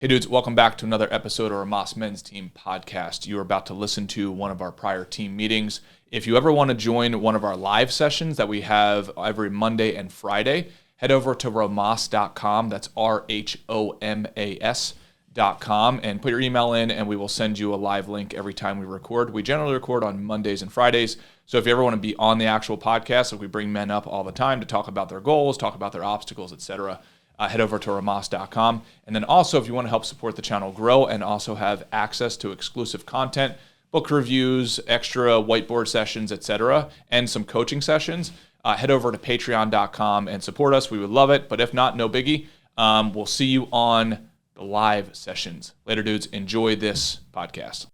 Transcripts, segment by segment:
Hey dudes, welcome back to another episode of our Rhomas Men's Team podcast. You are about to listen to one of our prior team meetings. If you ever want to join one of our live sessions that we have every Monday and Friday, head over to rhomas.com. That's RHOMAS.com and put your email in and we will send you a live link every time we record. We generally record on Mondays and Fridays. So if you ever want to be on the actual podcast, like we bring men up all the time to talk about their goals, talk about their obstacles, etc., head over to rhomas.com. And then also, if you want to help support the channel grow and also have access to exclusive content, book reviews, extra whiteboard sessions, etc., and some coaching sessions, head over to patreon.com and support us. We would love it. But if not, no biggie. We'll see you on the live sessions. Later, dudes. Enjoy this podcast.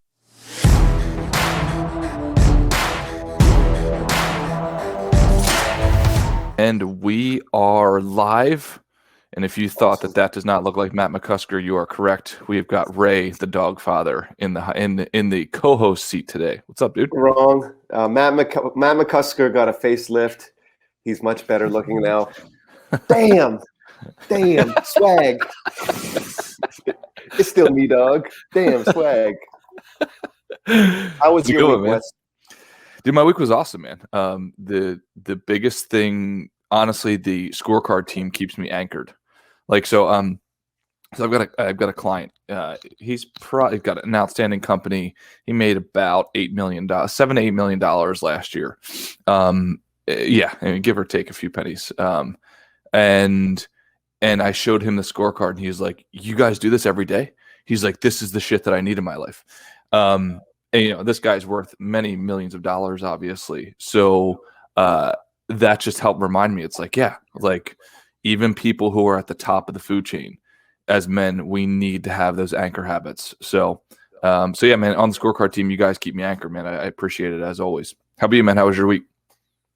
And we are live. And if you thought that does not look like Matt McCusker, you are correct. We've got Ray, the dog father, in the co-host seat today. What's up, dude? Wrong. Matt McCusker got a facelift. He's much better looking now. Damn, swag. It's still me, dog. Damn, swag. How was your week, Wes? Dude, my week was awesome, man. The biggest thing, honestly, the scorecard team keeps me anchored. So I've got a client. He's probably got an outstanding company. He made about $7 to $8 million last year. Give or take a few pennies. And I showed him the scorecard, and he was like, "You guys do this every day?" He's like, "This is the shit that I need in my life." And this guy's worth many millions of dollars, obviously. So that just helped remind me. It's like, yeah, like even people who are at the top of the food chain, as men, we need to have those anchor habits. So yeah, man, on the scorecard team, you guys keep me anchored, man. I appreciate it as always. How about you, man? How was your week?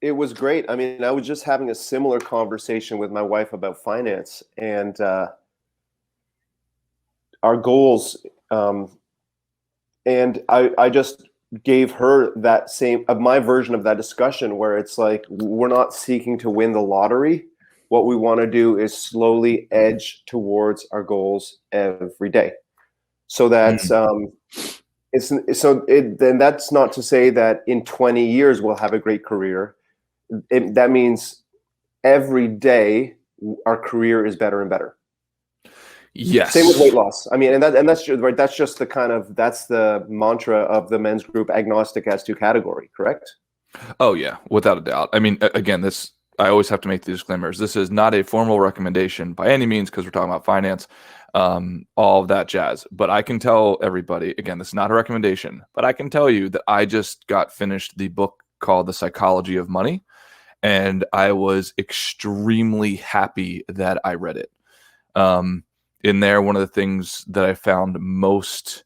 It was great. I mean, I was just having a similar conversation with my wife about finance and our goals. And I just gave her that same my version of that discussion where it's like, we're not seeking to win the lottery. What we want to do is slowly edge towards our goals every day. So that's then that's not to say that in 20 years we'll have a great career. That means every day our career is better and better. Yes. Same with weight loss. I mean, that's just right. That's just that's the mantra of the men's group, agnostic as to category. Correct? Oh yeah, without a doubt. I mean, again, I always have to make the disclaimers. This is not a formal recommendation by any means because we're talking about finance, all of that jazz. But I can tell everybody, again, this is not a recommendation, but I can tell you that I just got finished the book called The Psychology of Money, and I was extremely happy that I read it. In there, one of the things that I found most,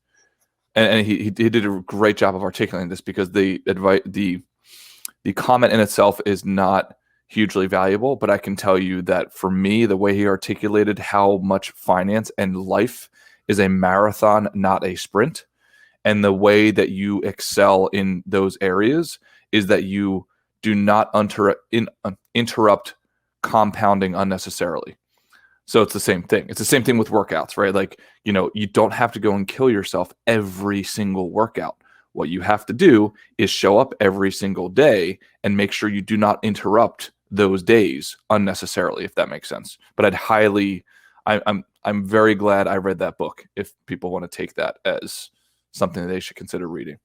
and he did a great job of articulating this because the comment in itself is not hugely valuable, but I can tell you that for me, the way he articulated how much finance and life is a marathon, not a sprint, and the way that you excel in those areas is that you do not interrupt compounding unnecessarily. So it's the same thing. It's the same thing with workouts, right? Like, you don't have to go and kill yourself every single workout. What you have to do is show up every single day and make sure you do not interrupt those days unnecessarily, if that makes sense. But I'm very glad I read that book if people want to take that as something that they should consider reading.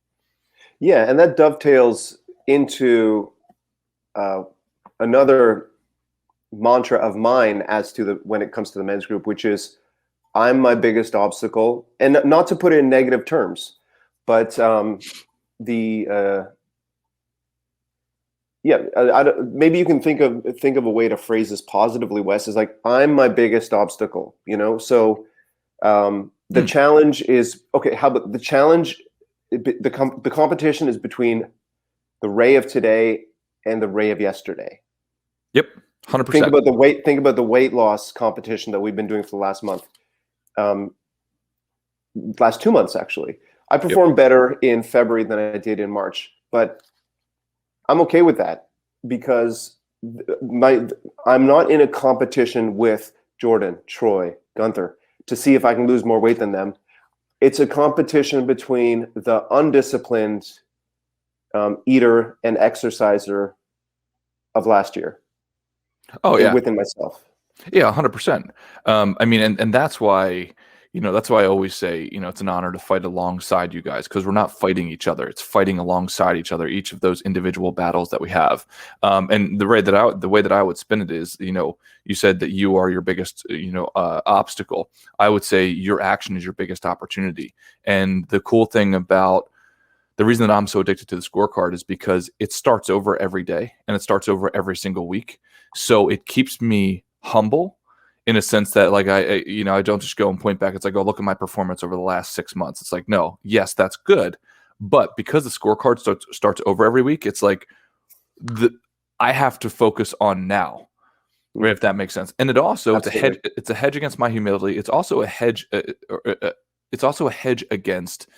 Yeah, and that dovetails into another mantra of mine as to when it comes to the men's group, which is I'm my biggest obstacle, and not to put it in negative terms, but maybe you can think of a way to phrase this positively, Wes, is like, I'm my biggest obstacle, So the challenge is, okay, how about the challenge? The competition is between the Ray of today and the Ray of yesterday. Yep, 100%. Think about the weight loss competition that we've been doing for the last month. Last 2 months, actually. I performed better in February than I did in March, but I'm okay with that because I'm not in a competition with Jordan, Troy, Gunther to see if I can lose more weight than them. It's a competition between the undisciplined eater and exerciser of last year. Oh yeah. Within myself. Yeah, 100%. I mean, and that's why, that's why I always say, it's an honor to fight alongside you guys, because we're not fighting each other. It's fighting alongside each other, each of those individual battles that we have. And the way that I would spin it is, you said that you are your biggest, obstacle. I would say your action is your biggest opportunity. And the cool thing about the reason that I'm so addicted to the scorecard is because it starts over every day and it starts over every single week. So it keeps me humble in a sense that, like, I don't just go and point back. It's like, oh, look at my performance over the last 6 months. It's like, no, yes, that's good. But because the scorecard starts over every week, it's like I have to focus on now, right? If that makes sense. And it's a hedge against my humility. It's also a hedge. It's also a hedge against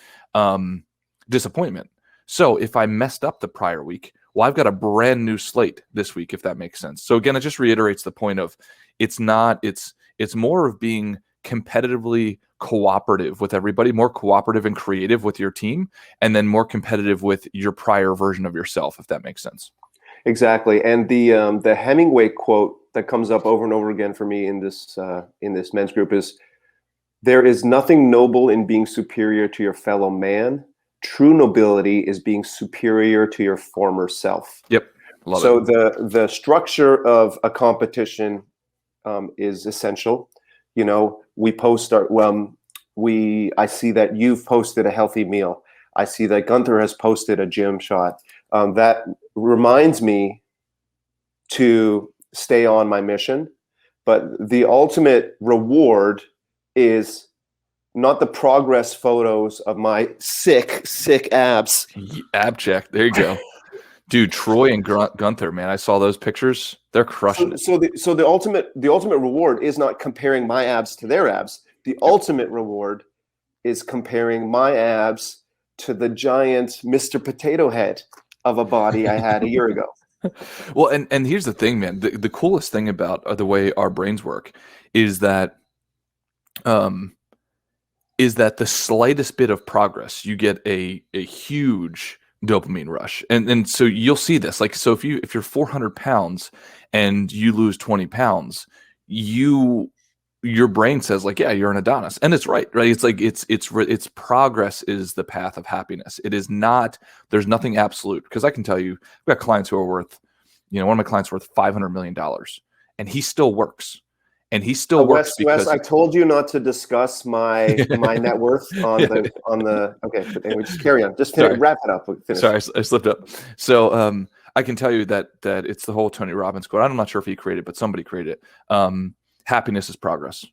disappointment. So if I messed up the prior week, well, I've got a brand new slate this week, if that makes sense. So again, it just reiterates the point of it's more of being competitively cooperative with everybody, more cooperative and creative with your team, and then more competitive with your prior version of yourself, if that makes sense. Exactly. And the Hemingway quote that comes up over and over again for me in this men's group is, "There is nothing noble in being superior to your fellow man. True nobility is being superior to your former self." Yep. Love so it. the structure of a competition is essential. We post I see that you've posted a healthy meal. I see that Gunther has posted a gym shot. That reminds me to stay on my mission. But the ultimate reward is not the progress photos of my sick abs. Ab check. There you go. Dude, Troy and Gunther, man, I saw those pictures. They're crushing it. So the ultimate reward is not comparing my abs to their abs. The ultimate reward is comparing my abs to the giant Mr. Potato Head of a body I had a year ago. Well, and here's the thing, man. The coolest thing about the way our brains work is that the slightest bit of progress, you get a huge dopamine rush. And so you'll see this. Like, so if you're 400 pounds and you lose 20 pounds, your brain says, like, yeah, you're an Adonis. And it's right. It's like, it's progress is the path of happiness. It is not, there's nothing absolute. Because I can tell you, I've got clients who are worth, one of my clients worth $500 million, and he still works. And he still works because Wes, I told you not to discuss my net worth on the okay, but anyway, just carry on. Just wrap it up. Finish. Sorry, I slipped up. So I can tell you that it's the whole Tony Robbins quote. I'm not sure if he created it, but somebody created it. Happiness is progress.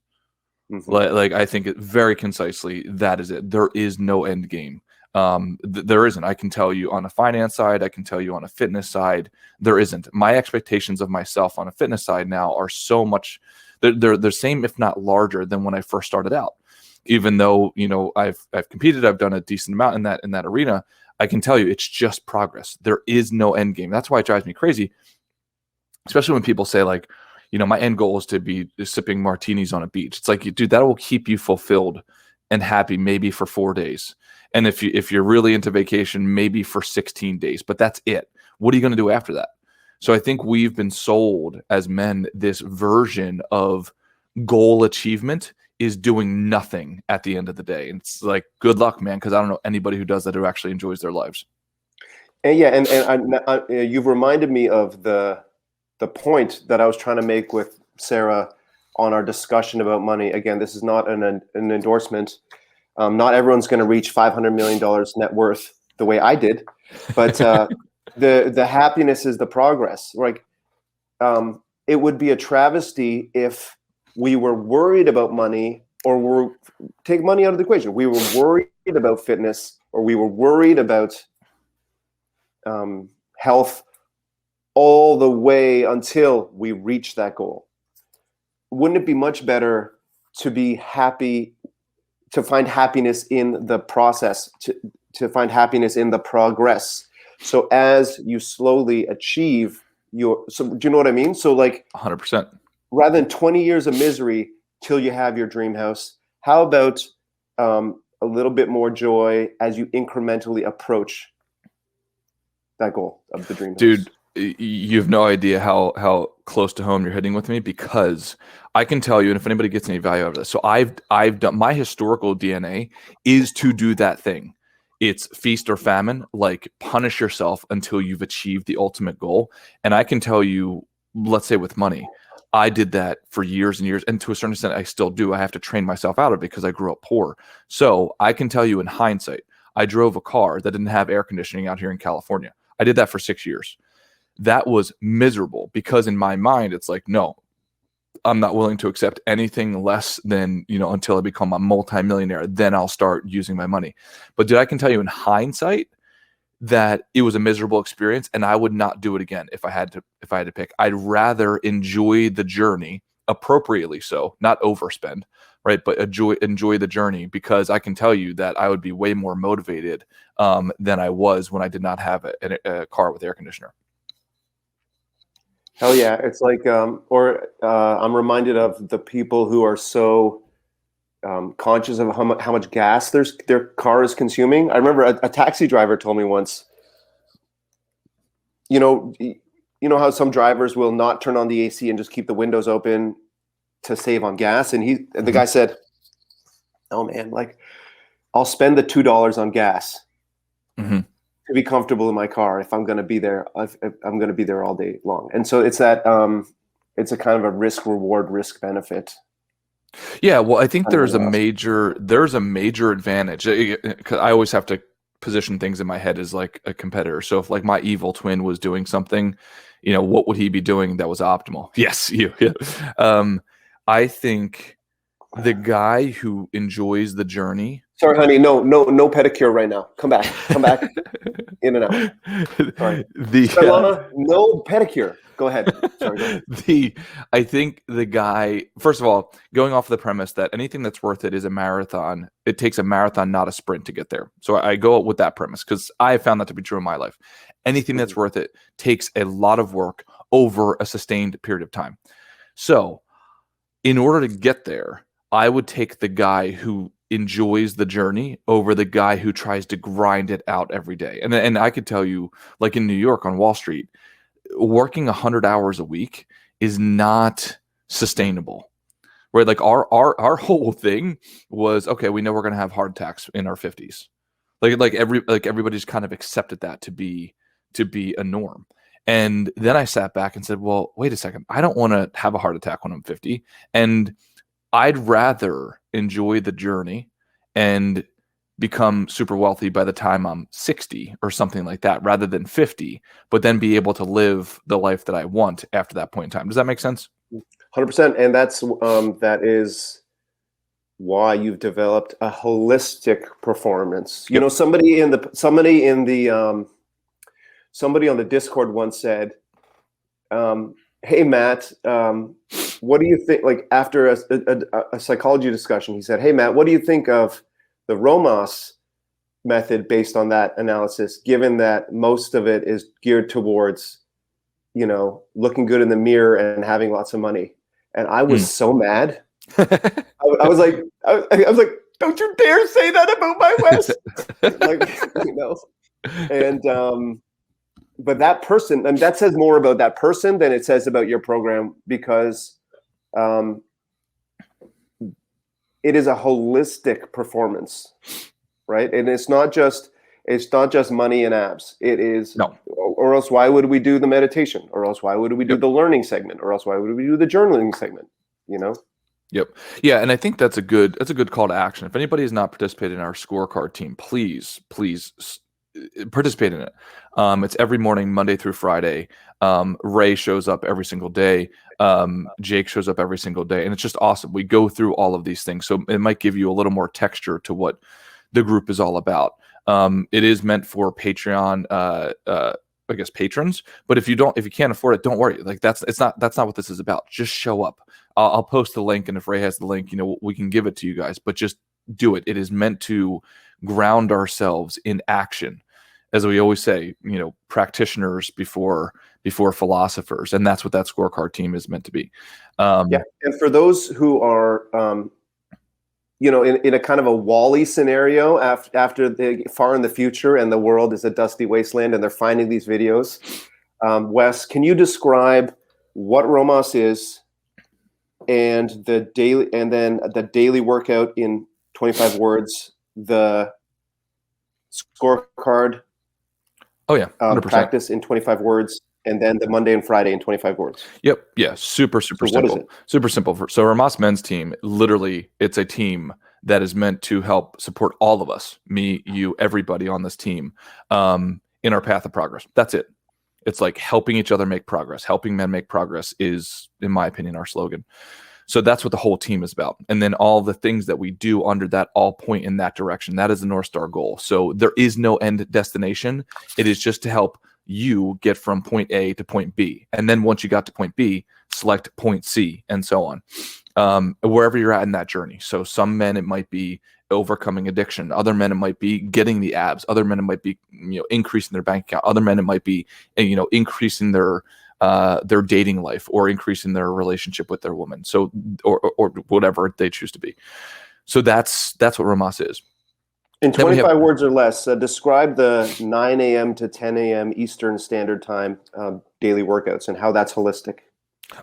Mm-hmm. Like I think very concisely, that is it. There is no end game. There isn't. I can tell you on a finance side, I can tell you on a fitness side, there isn't. My expectations of myself on a fitness side now are so much, they're the same, if not larger, than when I first started out. Even though, I've competed, I've done a decent amount in that arena, I can tell you it's just progress. There is no end game. That's why it drives me crazy, especially when people say, like, my end goal is to be sipping martinis on a beach. It's like, dude, that will keep you fulfilled and happy maybe for 4 days. And if you're really into vacation, maybe for 16 days, but that's it. What are you going to do after that? So I think we've been sold as men this version of goal achievement is doing nothing at the end of the day. And it's like, good luck, man, because I don't know anybody who does that who actually enjoys their lives. And yeah, and you've reminded me of the point that I was trying to make with Sarah on our discussion about money. Again, this is not an endorsement. Not everyone's going to reach $500 million net worth the way I did, but the happiness is the progress. Like, it would be a travesty if we were worried about money, or take money out of the equation. We were worried about fitness, or we were worried about health all the way until we reach that goal. Wouldn't it be much better to be happy, to find happiness in the process, to find happiness in the progress? So as you slowly achieve so do you know what I mean? So like 100%. Rather than 20 years of misery till you have your dream house, How about a little bit more joy as you incrementally approach that goal of the dream house? Dude, you have no idea how close to home you're hitting with me, because I can tell you, and if anybody gets any value out of this, so I've done, my historical DNA is to do that thing. It's feast or famine, like punish yourself until you've achieved the ultimate goal. And I can tell you, let's say with money, I did that for years and years, and to a certain extent, I still do. I have to train myself out of it because I grew up poor. So I can tell you in hindsight, I drove a car that didn't have air conditioning out here in California. I did that for 6 years. That was miserable because in my mind, it's like, no, I'm not willing to accept anything less than, until I become a multimillionaire. Then I'll start using my money. But dude, I can tell you in hindsight that it was a miserable experience, and I would not do it again if I had to pick. I'd rather enjoy the journey, appropriately so, not overspend, right? But enjoy the journey, because I can tell you that I would be way more motivated than I was when I did not have a car with air conditioner. Hell yeah. It's like, I'm reminded of the people who are so conscious of how much gas their car is consuming. I remember a taxi driver told me once, you know how some drivers will not turn on the AC and just keep the windows open to save on gas. And the guy said, "Oh man, like I'll spend the $2 on gas Mm-hmm. to be comfortable in my car if I'm going to be there. If I'm going to be there all day long." And so it's that it's a kind of a risk reward, risk benefit. Yeah, well, I think there's a major advantage. 'Cause I always have to position things in my head as like a competitor. So if like my evil twin was doing something, what would he be doing that was optimal? Yes, you. Yeah. I think the guy who enjoys the journey. Sorry, honey. No pedicure right now. Come back. In and out. Sorry. Svetlana, no pedicure. Go ahead. Sorry, go ahead. I think the guy, first of all, going off the premise that anything that's worth it is a marathon. It takes a marathon, not a sprint, to get there. So I go with that premise because I found that to be true in my life. Anything that's worth it takes a lot of work over a sustained period of time. So in order to get there, I would take the guy who enjoys the journey over the guy who tries to grind it out every day. And I could tell you, like in New York on Wall Street, working 100 hours a week is not sustainable. Right? Like our whole thing was, okay, we know we're going to have heart attacks in our 50s. Like everybody's kind of accepted that to be a norm. And then I sat back and said, well, wait a second. I don't want to have a heart attack when I'm 50. And I'd rather enjoy the journey and become super wealthy by the time I'm 60 or something like that, rather than 50, but then be able to live the life that I want after that point in time. Does that make sense? 100%. And that is why you've developed a holistic performance. Yep. Somebody on the Discord once said, "Hey Matt, what do you think?" Like after a psychology discussion, he said, "Hey Matt, what do you think of the Rhomas method based on that analysis, given that most of it is geared towards, looking good in the mirror and having lots of money?" And I was so mad. I was like, "Don't you dare say that about my West!" And but that person, and that says more about that person than it says about your program, because it is a holistic performance, right? And it's not just money and abs. It is no. Or else why would we do the meditation? Or else why would we do the learning segment? Or else why would we do the journaling segment? Yep. Yeah, and I think that's a good call to action. If anybody has not participated in our scorecard team, please participate in it. It's every morning, Monday through Friday. Ray shows up every single day. Jake shows up every single day, and it's just awesome. We go through all of these things, so it might give you a little more texture to what the group is all about. It is meant for Patreon, I guess, patrons. But if you can't afford it, don't worry. Like that's not what this is about. Just show up. I'll post the link, and if Ray has the link, we can give it to you guys. But just do it. It is meant to ground ourselves in action, as we always say. Practitioners before philosophers, and that's what that scorecard team is meant to be. And for those who are in a kind of a Wall-E scenario after the far in the future and the world is a dusty wasteland and they're finding these videos. Wes, can you describe what Rhomas is and then the daily workout in 25 words, the scorecard Oh yeah, 100%. practice in 25 words, and then the Monday and Friday in 25 words? Yep. Yeah. Super So simple. what is it? Super simple. So Rhomas men's team, literally, it's a team that is meant to help support all of us, me, you, everybody on this team, in our path of progress. That's it. It's like helping each other make progress. Helping men make progress is, in my opinion, our slogan. So that's what the whole team is about. And then all the things that we do under that all point in that direction. That is the North Star goal. So there is no end destination. It is just to help you get from point A to point B. And then once you got to point B, select point C and so on, wherever you're at in that journey. So some men, it might be overcoming addiction. Other men, it might be getting the abs. Other men, it might be, increasing their bank account. Other men, it might be, increasing their dating life or increasing their relationship with their woman. So, or whatever they choose to be. So that's what Rhomas is. In 25 words or less, describe the 9 a.m. to 10 a.m. Eastern Standard Time daily workouts and how that's holistic.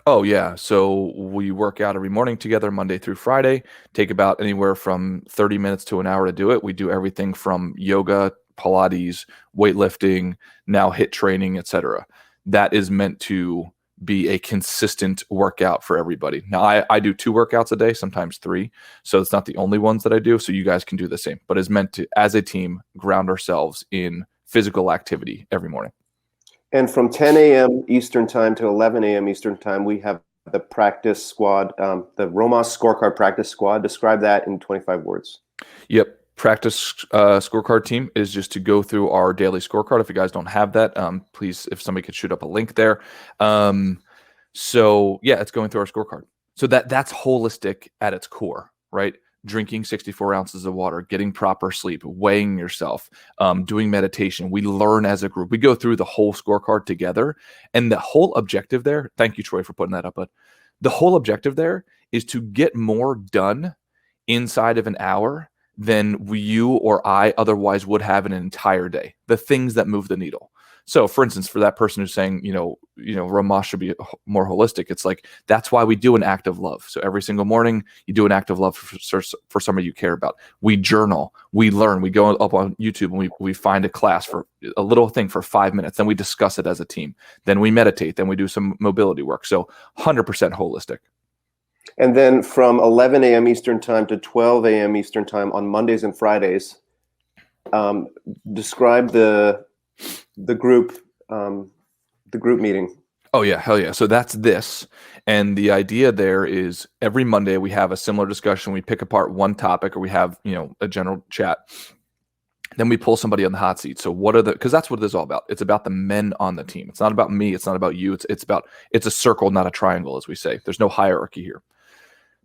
Oh, yeah. So we work out every morning together, Monday through Friday, take about anywhere from 30 minutes to an hour to do it. We do everything from yoga, Pilates, weightlifting, now HIIT training, etc. That is meant to be a consistent workout for everybody. Now, I do 2 workouts a day, sometimes 3. So it's not the only ones that I do. So you guys can do the same, but it's meant to, as a team, ground ourselves in physical activity every morning. And from 10 a.m. Eastern Time to 11 a.m. Eastern Time, we have the practice squad, the Rhomas scorecard practice squad. Describe that in 25 words. Yep. Practice scorecard team is just to go through our daily scorecard. If you guys don't have that, please, if somebody could shoot up a link there. So yeah, it's going through our scorecard. So that's holistic at its core, right? Drinking 64 ounces of water, getting proper sleep, weighing yourself, doing meditation. We learn as a group. We go through the whole scorecard together. And the whole objective there, thank you, Troy, for putting that up, but the whole objective there is to get more done inside of an hour than you or I otherwise would have in an entire day. The things that move the needle. So, for instance, for that person who's saying, Rhomas should be more holistic, it's like, that's why we do an act of love. So every single morning, you do an act of love for somebody you care about. We journal, we learn, we go up on YouTube and we find a class for a little thing for 5 minutes. Then we discuss it as a team. Then we meditate. Then we do some mobility work. So 100% holistic. And then from 11 a.m. Eastern Time to 12 a.m. Eastern Time on Mondays and Fridays, describe the group meeting. Oh yeah, hell yeah. So that's this. And the idea there is every Monday we have a similar discussion. We pick apart one topic or we have, a general chat. Then we pull somebody on the hot seat. So because that's what it is all about. It's about the men on the team. It's not about me. It's not about you. It's a circle, not a triangle, as we say. There's no hierarchy here.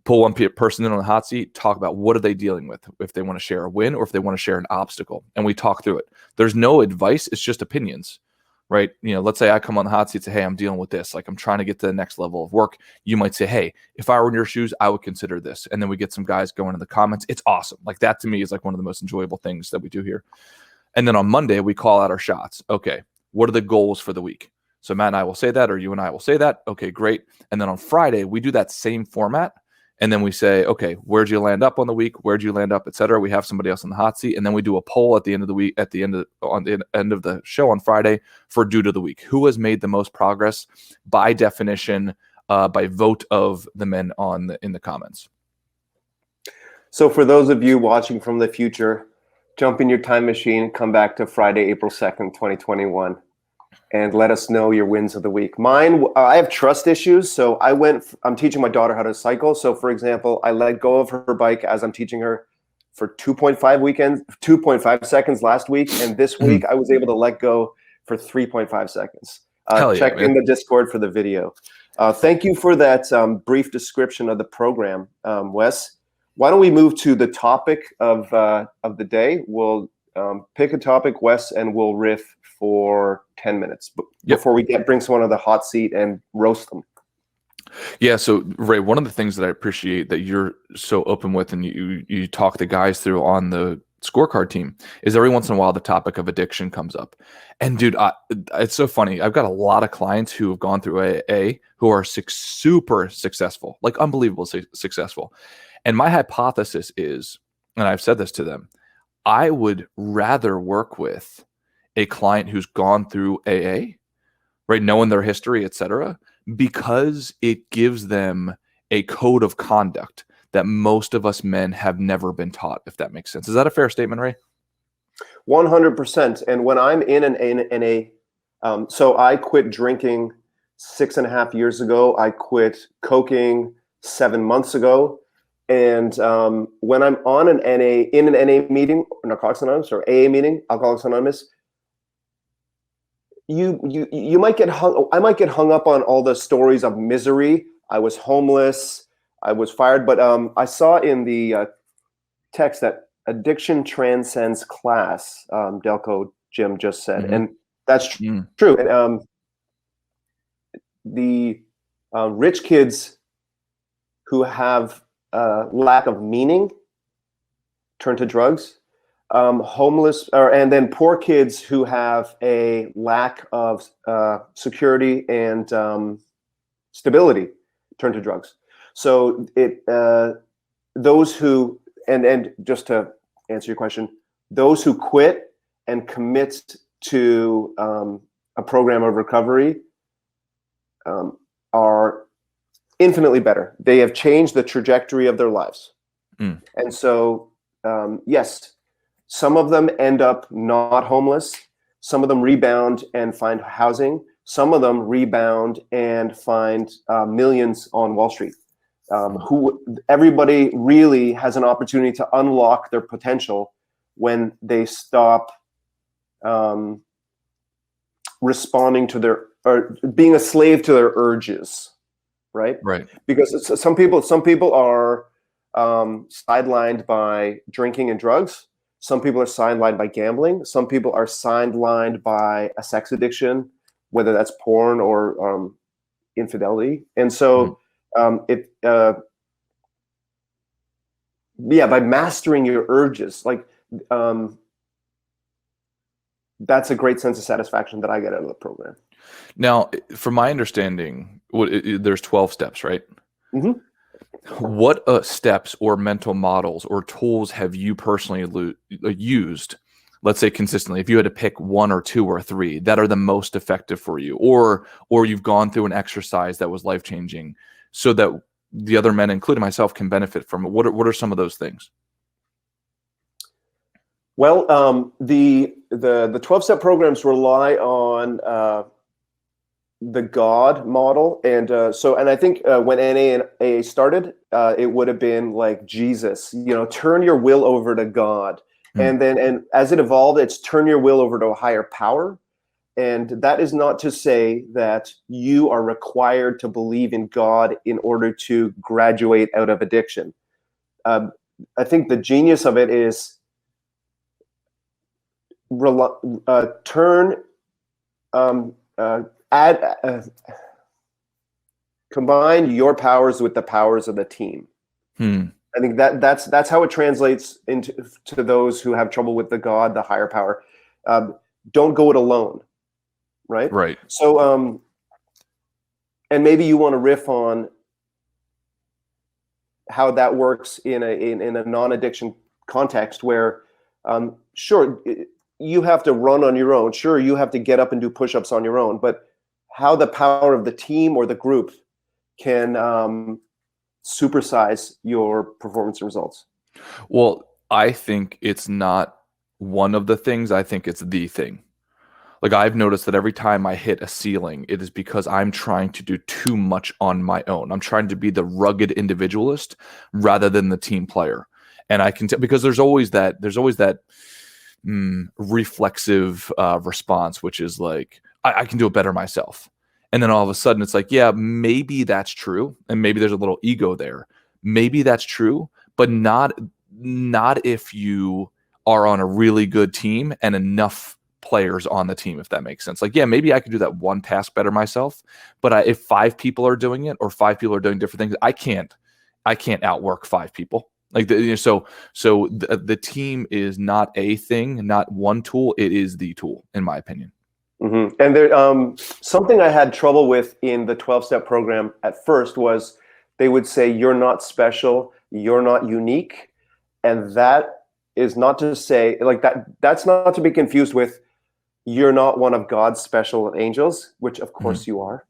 Pull one person in on the hot seat, talk about what are they dealing with, if they want to share a win or if they want to share an obstacle, and we talk through it. There's no advice. It's just opinions, right? Let's say I come on the hot seat and say, hey, I'm dealing with this. Like, I'm trying to get to the next level of work. You might say, hey, if I were in your shoes, I would consider this. And then we get some guys going in the comments. It's awesome. Like, that to me is like one of the most enjoyable things that we do here. And then on Monday, we call out our shots. Okay, what are the goals for the week? So Matt and I will say that, or you and I will say that. Okay, great. And then on Friday, we do that same format. And then we say, okay, where'd you land up on the week? Where'd you land up, et cetera? We have somebody else on the hot seat. And then we do a poll at the end of the week, on the end of the show on Friday for due to the week. Who has made the most progress by definition, by vote of the men in the comments? So for those of you watching from the future, jump in your time machine, come back to Friday, April 2nd, 2021. And let us know your wins of the week. Mine, I have trust issues. So I'm teaching my daughter how to cycle. So for example, I let go of her bike as I'm teaching her for 2.5 seconds last week. And this week I was able to let go for 3.5 seconds. Check in the Discord for the video. Thank you for that brief description of the program, Wes. Why don't we move to the topic of the day? We'll pick a topic, Wes, and we'll riff for 10 minutes before we bring someone on the hot seat and roast them. Yeah, so Ray, one of the things that I appreciate that you're so open with and you talk the guys through on the scorecard team is every once in a while the topic of addiction comes up. And dude, it's so funny. I've got a lot of clients who have gone through AA who are super successful, like unbelievable successful. And my hypothesis is, and I've said this to them, I would rather work with a client who's gone through AA, right, knowing their history, etc., because it gives them a code of conduct that most of us men have never been taught, if that makes sense. Is that a fair statement, Ray? 100%. And when I'm in a so I quit drinking 6.5 years ago. I quit coking 7 months ago. And when I'm on an NA meeting, Narcotics Anonymous, or AA meeting, Alcoholics Anonymous, you might get I might get hung up on all the stories of misery. I was homeless, I was fired, but I saw in the text that addiction transcends class. Delco Jim just said, and that's true. And the rich kids who have lack of meaning turn to drugs. And then poor kids who have a lack of security and stability turn to drugs. So those who and just to answer your question, those who quit and commit to a program of recovery are infinitely better. They have changed the trajectory of their lives. And so, yes, some of them end up not homeless. Some of them rebound and find housing. Some of them rebound and find millions on Wall Street. Everybody really has an opportunity to unlock their potential when they stop responding to or being a slave to their urges, right? Right. Because some people are sidelined by drinking and drugs. Some people are sidelined by gambling. Some people are sidelined by a sex addiction, whether that's porn or infidelity. And so by mastering your urges, like that's a great sense of satisfaction that I get out of the program. Now, from my understanding, there's 12 steps, right? Mm-hmm. What steps or mental models or tools have you personally used, let's say consistently, if you had to pick one or two or three that are the most effective for you, or you've gone through an exercise that was life-changing so that the other men, including myself, can benefit from it? What are some of those things? Well, the 12-step programs rely on the God model, and I think when NA and AA started, it would have been like Jesus, turn your will over to God, and as it evolved, it's turn your will over to a higher power. And that is not to say that you are required to believe in God in order to graduate out of addiction. I think the genius of it is combine your powers with the powers of the team. I think that's how it translates to those who have trouble with the higher power. Don't go it alone, right? Right. So, and maybe you want to riff on how that works in a non-addiction context where, sure, you have to run on your own. Sure, you have to get up and do push-ups on your own, but how the power of the team or the group can supersize your performance and results. Well, I think it's not one of the things. I think it's the thing. Like, I've noticed that every time I hit a ceiling, it is because I'm trying to do too much on my own. I'm trying to be the rugged individualist rather than the team player. And I can tell, because there's always that reflexive response, which is like, I can do it better myself. And then all of a sudden it's like, yeah, maybe that's true. And maybe there's a little ego there. Maybe that's true, but not if you are on a really good team and enough players on the team, if that makes sense. Like, yeah, maybe I could do that one task better myself, but if 5 people are doing it or 5 people are doing different things, I can't outwork 5 people. Like, so the team is not a thing, not one tool. It is the tool, in my opinion. Mm-hmm. And there, something I had trouble with in the 12-step program at first was they would say, you're not special, you're not unique. And that is not to say, like, that's not to be confused with, you're not one of God's special angels, which of course you are,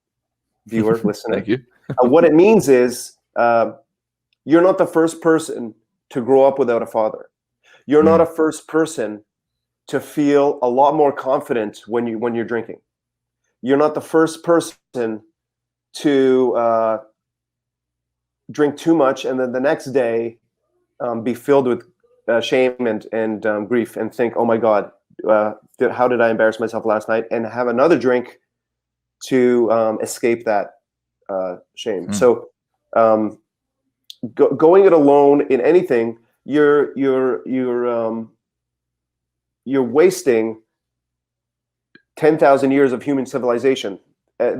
viewer, listener. Thank you. What it means is, you're not the first person to grow up without a father. You're not a first person to feel a lot more confident when you're drinking. You're not the first person to drink too much and then the next day be filled with shame and grief and think, oh my God, how did I embarrass myself last night? And have another drink to escape that shame. So going it alone in anything, you're wasting 10,000 years of human civilization.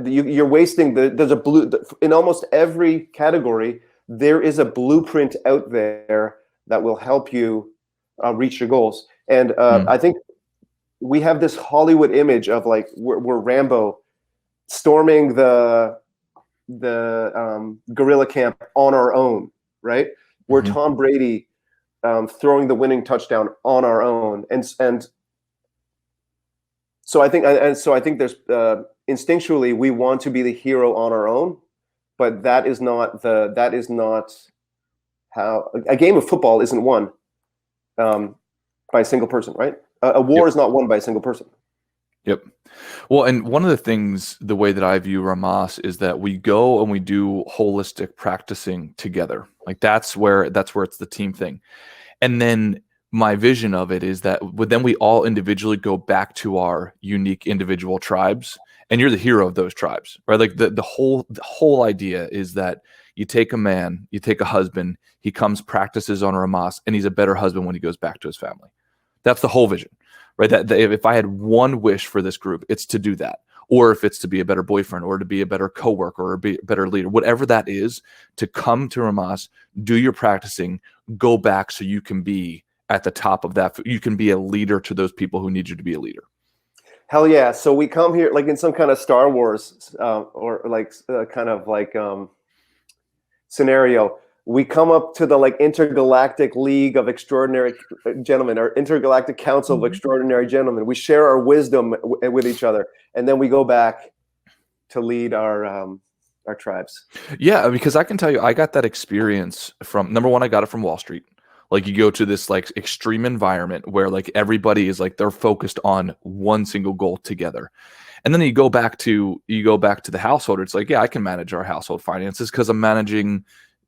You're wasting there's a in almost every category. There is a blueprint out there that will help you reach your goals. And I think we have this Hollywood image of like we're Rambo storming the guerrilla camp on our own, right? We're Tom Brady throwing the winning touchdown on our own, and so I think there's instinctually we want to be the hero on our own, but that is not how a game of football isn't won by a single person, right? A war is not won by a single person. Yep. Well, and one of the things, the way that I view Rhomas is that we go and we do holistic practicing together. Like that's where it's the team thing. And then my vision of it is that then we all individually go back to our unique individual tribes, and you're the hero of those tribes, right? Like the whole idea is that you take a man, you take a husband, he comes, practices on Rhomas, and he's a better husband when he goes back to his family. That's the whole vision, right? That if I had one wish for this group, it's to do that. Or if it's to be a better boyfriend or to be a better coworker or be a better leader, whatever that is, to come to Rhomas, do your practicing, go back so you can be at the top of that. You can be a leader to those people who need you to be a leader. Hell yeah. So we come here like in some kind of Star Wars or like kind of like scenario. We come up to the like intergalactic league of extraordinary gentlemen, or intergalactic council of extraordinary gentlemen. We share our wisdom with each other, and then we go back to lead our tribes. Yeah, because I can tell you, I got that experience from, number one, I got it from Wall Street. Like you go to this like extreme environment where like everybody is like they're focused on one single goal together. And then you go back to the household. It's like, yeah, I can manage our household finances because I'm managing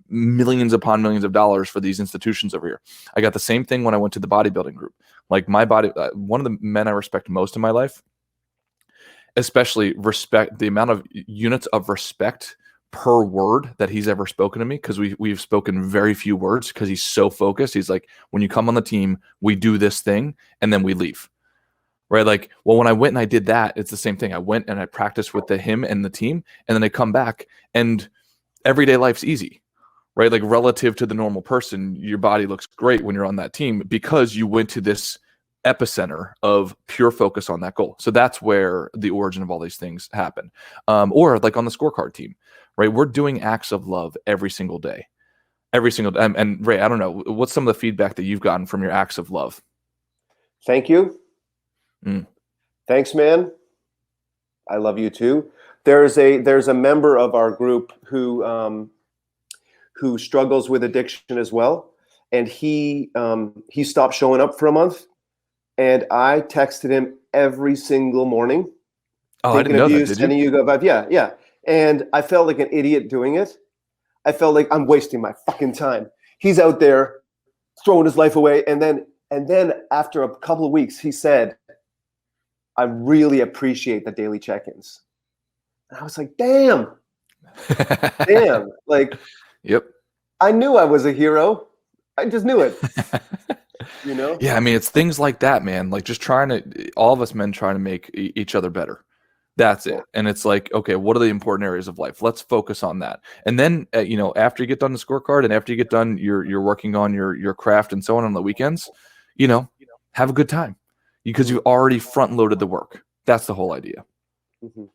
millions upon millions of dollars for these institutions over here. I got the same thing when I went to the bodybuilding group. Like my body, one of the men I respect most in my life, especially respect the amount of units of respect per word that he's ever spoken to me, because we've spoken very few words because he's so focused. He's like, when you come on the team, we do this thing and then we leave. Right? Like, well, when I went and I did that, it's the same thing. I went and I practiced with him and the team, and then I come back and everyday life's easy. Right? Like relative to the normal person, your body looks great when you're on that team because you went to this epicenter of pure focus on that goal. So that's where the origin of all these things happen. Or like on the scorecard team, right? We're doing acts of love every single day. And Ray, I don't know, what's some of the feedback that you've gotten from your acts of love? Thank you. Thanks, man. I love you too. There's a member of our group who struggles with addiction as well, and he stopped showing up for a month, and I texted him every single morning. Oh, I didn't know that. Did you? Sending you good vibes. Yeah. And I felt like an idiot doing it. I felt like I'm wasting my fucking time. He's out there throwing his life away, and then after a couple of weeks, he said, I really appreciate the daily check-ins. And I was like, damn. Like, yep. I knew I was a hero. I just knew it. You know? Yeah, I mean, it's things like that, man. Like just all of us men trying to make each other better. That's Yeah. it. And it's like, okay, what are the important areas of life? Let's focus on that. And then, after you get done the scorecard and after you get done, you're working on your craft and so on the weekends, have a good time because you already front loaded the work. That's the whole idea. Mm-hmm.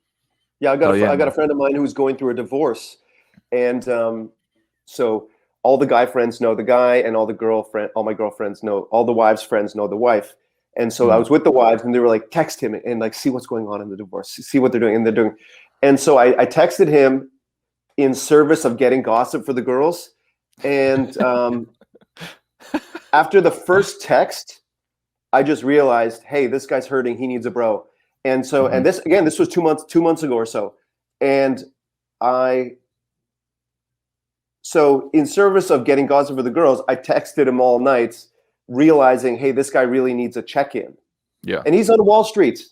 Yeah, Oh yeah, I got a man. friend of mine who's going through a divorce, and so all the guy friends know the guy, and all my girlfriends know, all the wives' friends know the wife. And so I Mm. was with the wives, and they were like, text him and like see what's going on in the divorce, see what they're doing, and they're doing. And so I texted him in service of getting gossip for the girls, and after the first text, I just realized, hey, this guy's hurting. He needs a bro. And so, Mhm. and this was 2 months ago or so. And so in service of getting gossip for the girls, I texted him all night, realizing, hey, this guy really needs a check-in. Yeah. And he's on Wall Street.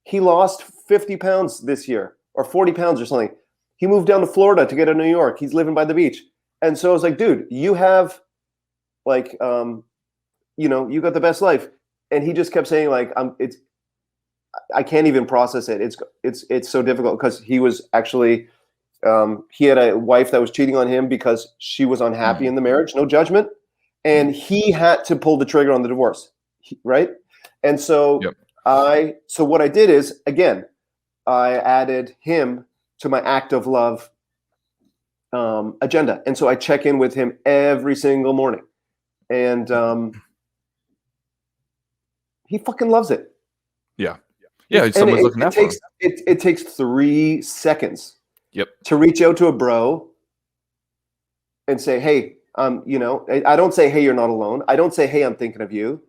He lost 50 pounds this year or 40 pounds or something. He moved down to Florida to get to New York. He's living by the beach. And so I was like, dude, you have like, you got the best life. And he just kept saying like, I can't even process it. It's so difficult because he was actually, he had a wife that was cheating on him because she was unhappy Mm. in the marriage. No judgment, and he had to pull the trigger on the divorce, right? And so Yep. so what I did is again, I added him to my act of love agenda, and so I check in with him every single morning, and he fucking loves it. Yeah. Yeah. And Someone's looking out for him. it takes 3 seconds Yep. to reach out to a bro and say, hey, I don't say, hey, you're not alone. I don't say, hey, I'm thinking of you.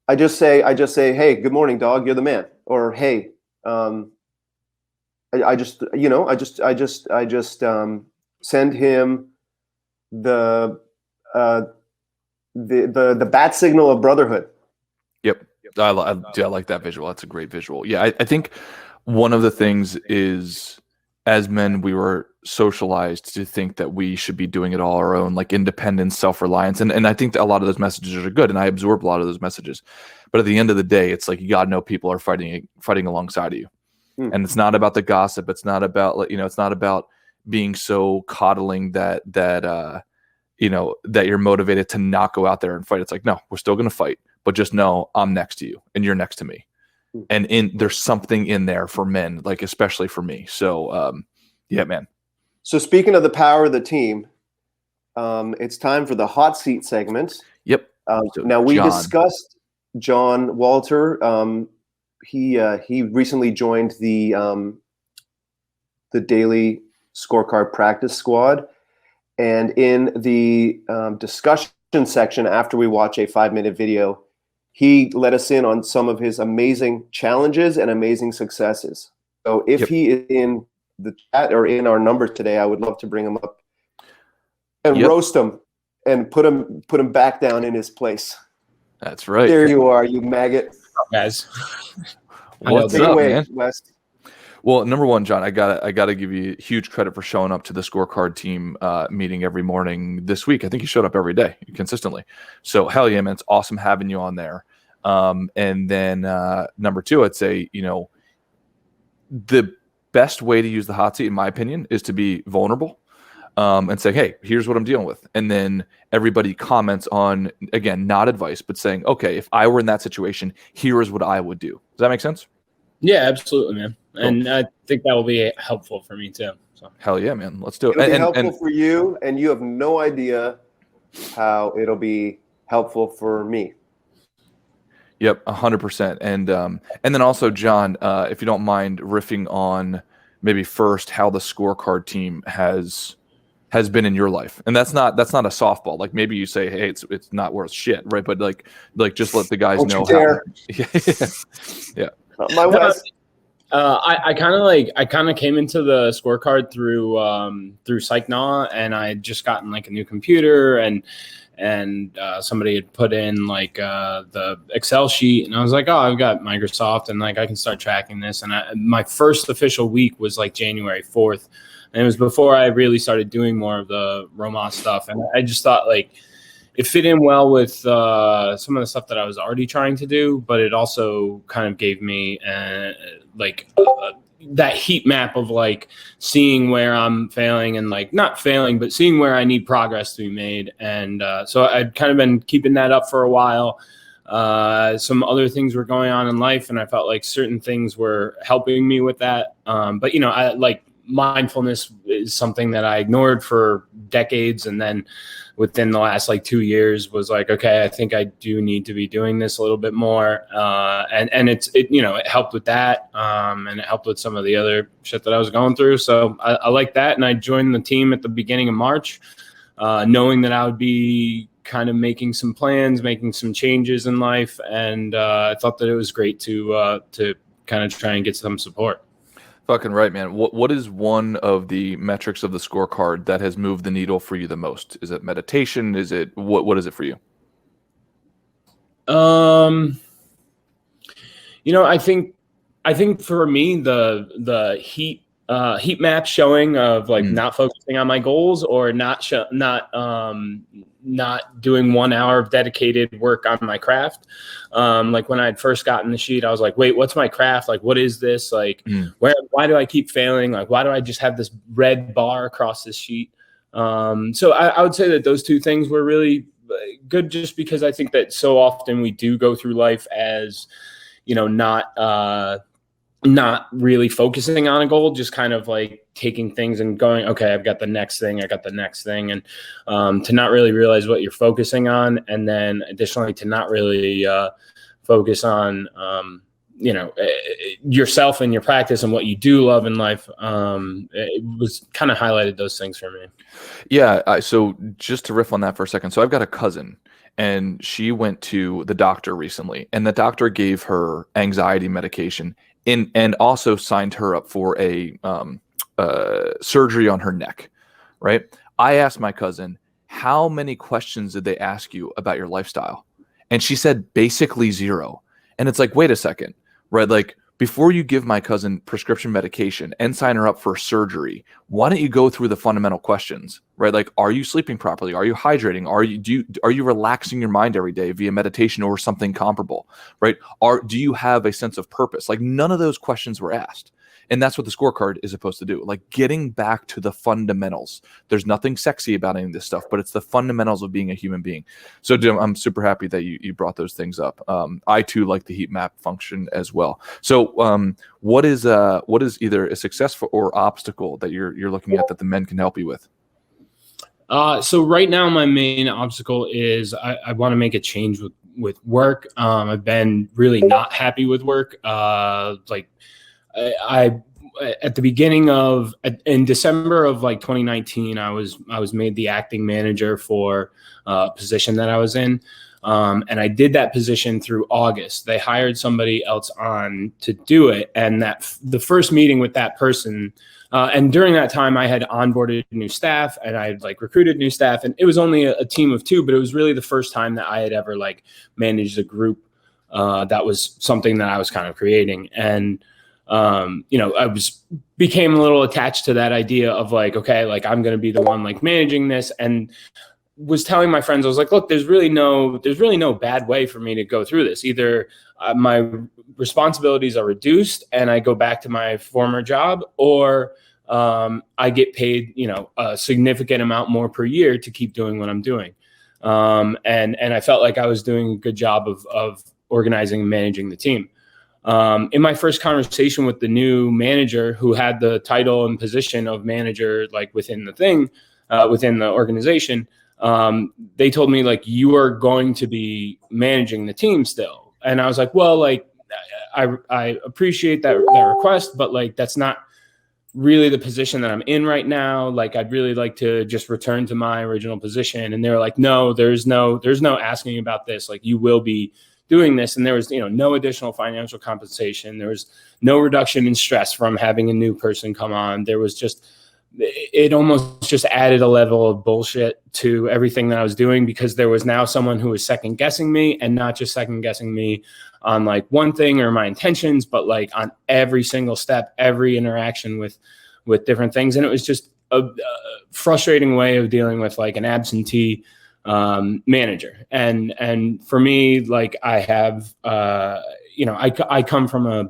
I just say, hey, good morning, dog. You're the man. Or, hey, I just send him the bat signal of brotherhood. Yep. I like that visual. That's a great visual. Yeah. I think one of the things is, as men, we were socialized to think that we should be doing it all our own, like independence, self-reliance. And I think that a lot of those messages are good. And I absorb a lot of those messages. But at the end of the day, it's like, you got to know people are fighting alongside of you. And it's not about the gossip. It's not about, it's not about being so coddling that you're motivated to not go out there and fight. It's like, no, we're still going to fight, but just know I'm next to you and you're next to me. And there's something in there for men, like especially for me. So, yeah, man. So speaking of the power of the team, it's time for the hot seat segment. Yep. Now we discussed John Walter. He recently joined the daily scorecard practice squad, and in the discussion section after we watch a 5-minute video, he let us in on some of his amazing challenges and amazing successes. So if he is in the chat or in our numbers today, I would love to bring him up and roast him and put him back down in his place. That's right. There you are, you maggot. What's up, guys? What's up, man? Wes. Well, number one, John, I gotta give you huge credit for showing up to the scorecard team meeting every morning this week. I think you showed up every day consistently. So hell yeah, man, it's awesome having you on there. And then number two, I'd say, the best way to use the hot seat, in my opinion, is to be vulnerable and say, hey, here's what I'm dealing with. And then everybody comments on, again, not advice, but saying, okay, if I were in that situation, here is what I would do. Does that make sense? Yeah, absolutely, man. Cool. And I think that will be helpful for me too. So. Hell yeah, man. Let's do it. It'll be helpful for you, and you have no idea how it'll be helpful for me. Yep, 100%. And then also, John, if you don't mind riffing on maybe first how the scorecard team has been in your life, and that's not a softball. Like maybe you say, hey, it's not worth shit, right? But like just let the guys know how. Yeah. My West. I kind of came into the scorecard through PsychNaw, and I had just gotten like a new computer, and somebody had put in like the Excel sheet, and I was like, oh, I've got Microsoft, and like I can start tracking this. And my first official week was like January 4th, and it was before I really started doing more of the Rhomas stuff. And I just thought, like, it fit in well with some of the stuff that I was already trying to do, but it also kind of gave me that heat map of like seeing where I'm failing and like not failing, but seeing where I need progress to be made. And so I'd kind of been keeping that up for a while. Some other things were going on in life, and I felt like certain things were helping me with that. But I like mindfulness is something that I ignored for decades, and then within the last like 2 years was like, okay, I think I do need to be doing this a little bit more. And it helped with that. And it helped with some of the other shit that I was going through. So I like that. And I joined the team at the beginning of March, knowing that I would be kind of making some plans, making some changes in life. And I thought that it was great to kind of try and get some support. Fucking right, man. What is one of the metrics of the scorecard that has moved the needle for you the most? Is it meditation? Is it what is it for you? I think for me the heat map showing of like not focusing on my goals or not doing 1 hour of dedicated work on my craft. Like when I had first gotten the sheet, I was like, wait, what's my craft? Like, what is this? Like, why do I keep failing? Like, why do I just have this red bar across this sheet? So I would say that those two things were really good, just because I think that so often we do go through life as, not really focusing on a goal, just kind of like taking things and going, okay, I've got the next thing. And to not really realize what you're focusing on. And then additionally, to not really focus on, yourself and your practice and what you do love in life. It was kind of highlighted those things for me. Yeah. So just to riff on that for a second. So I've got a cousin, and she went to the doctor recently, and the doctor gave her anxiety medication and also signed her up for a surgery on her neck, right? I asked my cousin, how many questions did they ask you about your lifestyle? And she said basically zero. And it's like, wait a second, right? Like, before you give my cousin prescription medication and sign her up for surgery, why don't you go through the fundamental questions, right? Like, are you sleeping properly? Are you hydrating? Are you relaxing your mind every day via meditation or something comparable, right? Do you have a sense of purpose? Like, none of those questions were asked. And that's what the scorecard is supposed to do. Like, getting back to the fundamentals. There's nothing sexy about any of this stuff, but it's the fundamentals of being a human being. So Jim, I'm super happy that you brought those things up. I too like the heat map function as well. So what is either a success or obstacle that you're looking at that the men can help you with? So right now my main obstacle is I want to make a change with work. I've been really not happy with work. I at the beginning of in December of like 2019, I was made the acting manager for a position that I was in. And I did that position through August. They hired somebody else on to do it. And the first meeting with that person, and during that time I had onboarded new staff and I had like recruited new staff, and it was only a team of 2, but it was really the first time that I had ever like managed a group. That was something that I was kind of creating. And I became a little attached to that idea of like, okay, like I'm going to be the one like managing this, and was telling my friends, I was like, look, there's really no bad way for me to go through this. Either my responsibilities are reduced and I go back to my former job, or I get paid, a significant amount more per year to keep doing what I'm doing. And I felt like I was doing a good job of organizing and managing the team. In my first conversation with the new manager, who had the title and position of manager, like within the organization, they told me like, you are going to be managing the team still. And I was like, well, like, I appreciate that request, but like, that's not really the position that I'm in right now. Like, I'd really like to just return to my original position. And they were like, no, there's no asking about this. Like, you will be doing this. And there was, no additional financial compensation. There was no reduction in stress from having a new person come on. There was just, it almost just added a level of bullshit to everything that I was doing, because there was now someone who was second guessing me, and not just second guessing me on like one thing or my intentions, but like on every single step, every interaction with different things. And it was just a frustrating way of dealing with like an absentee manager. And for me, like I have, I come from a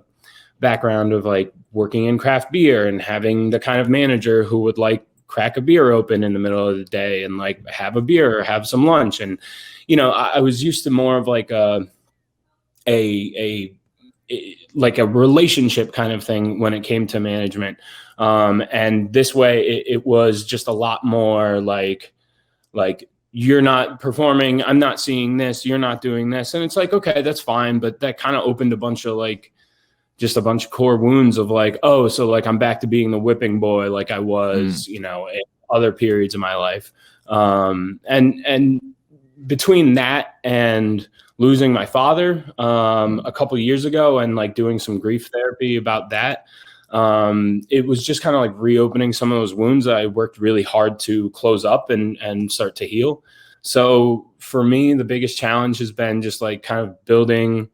background of like working in craft beer and having the kind of manager who would like crack a beer open in the middle of the day and like have a beer or have some lunch. And, I was used to more of like a like a relationship kind of thing when it came to management. And this way it was just a lot more like you're not performing, I'm not seeing this, you're not doing this. And it's like, okay, that's fine. But that kind of opened a bunch of core wounds of like, oh, so like I'm back to being the whipping boy like I was, in other periods of my life. And between that and losing my father a couple of years ago and like doing some grief therapy about that, it was just kind of like reopening some of those wounds that I worked really hard to close up and start to heal. So for me, the biggest challenge has been just like kind of building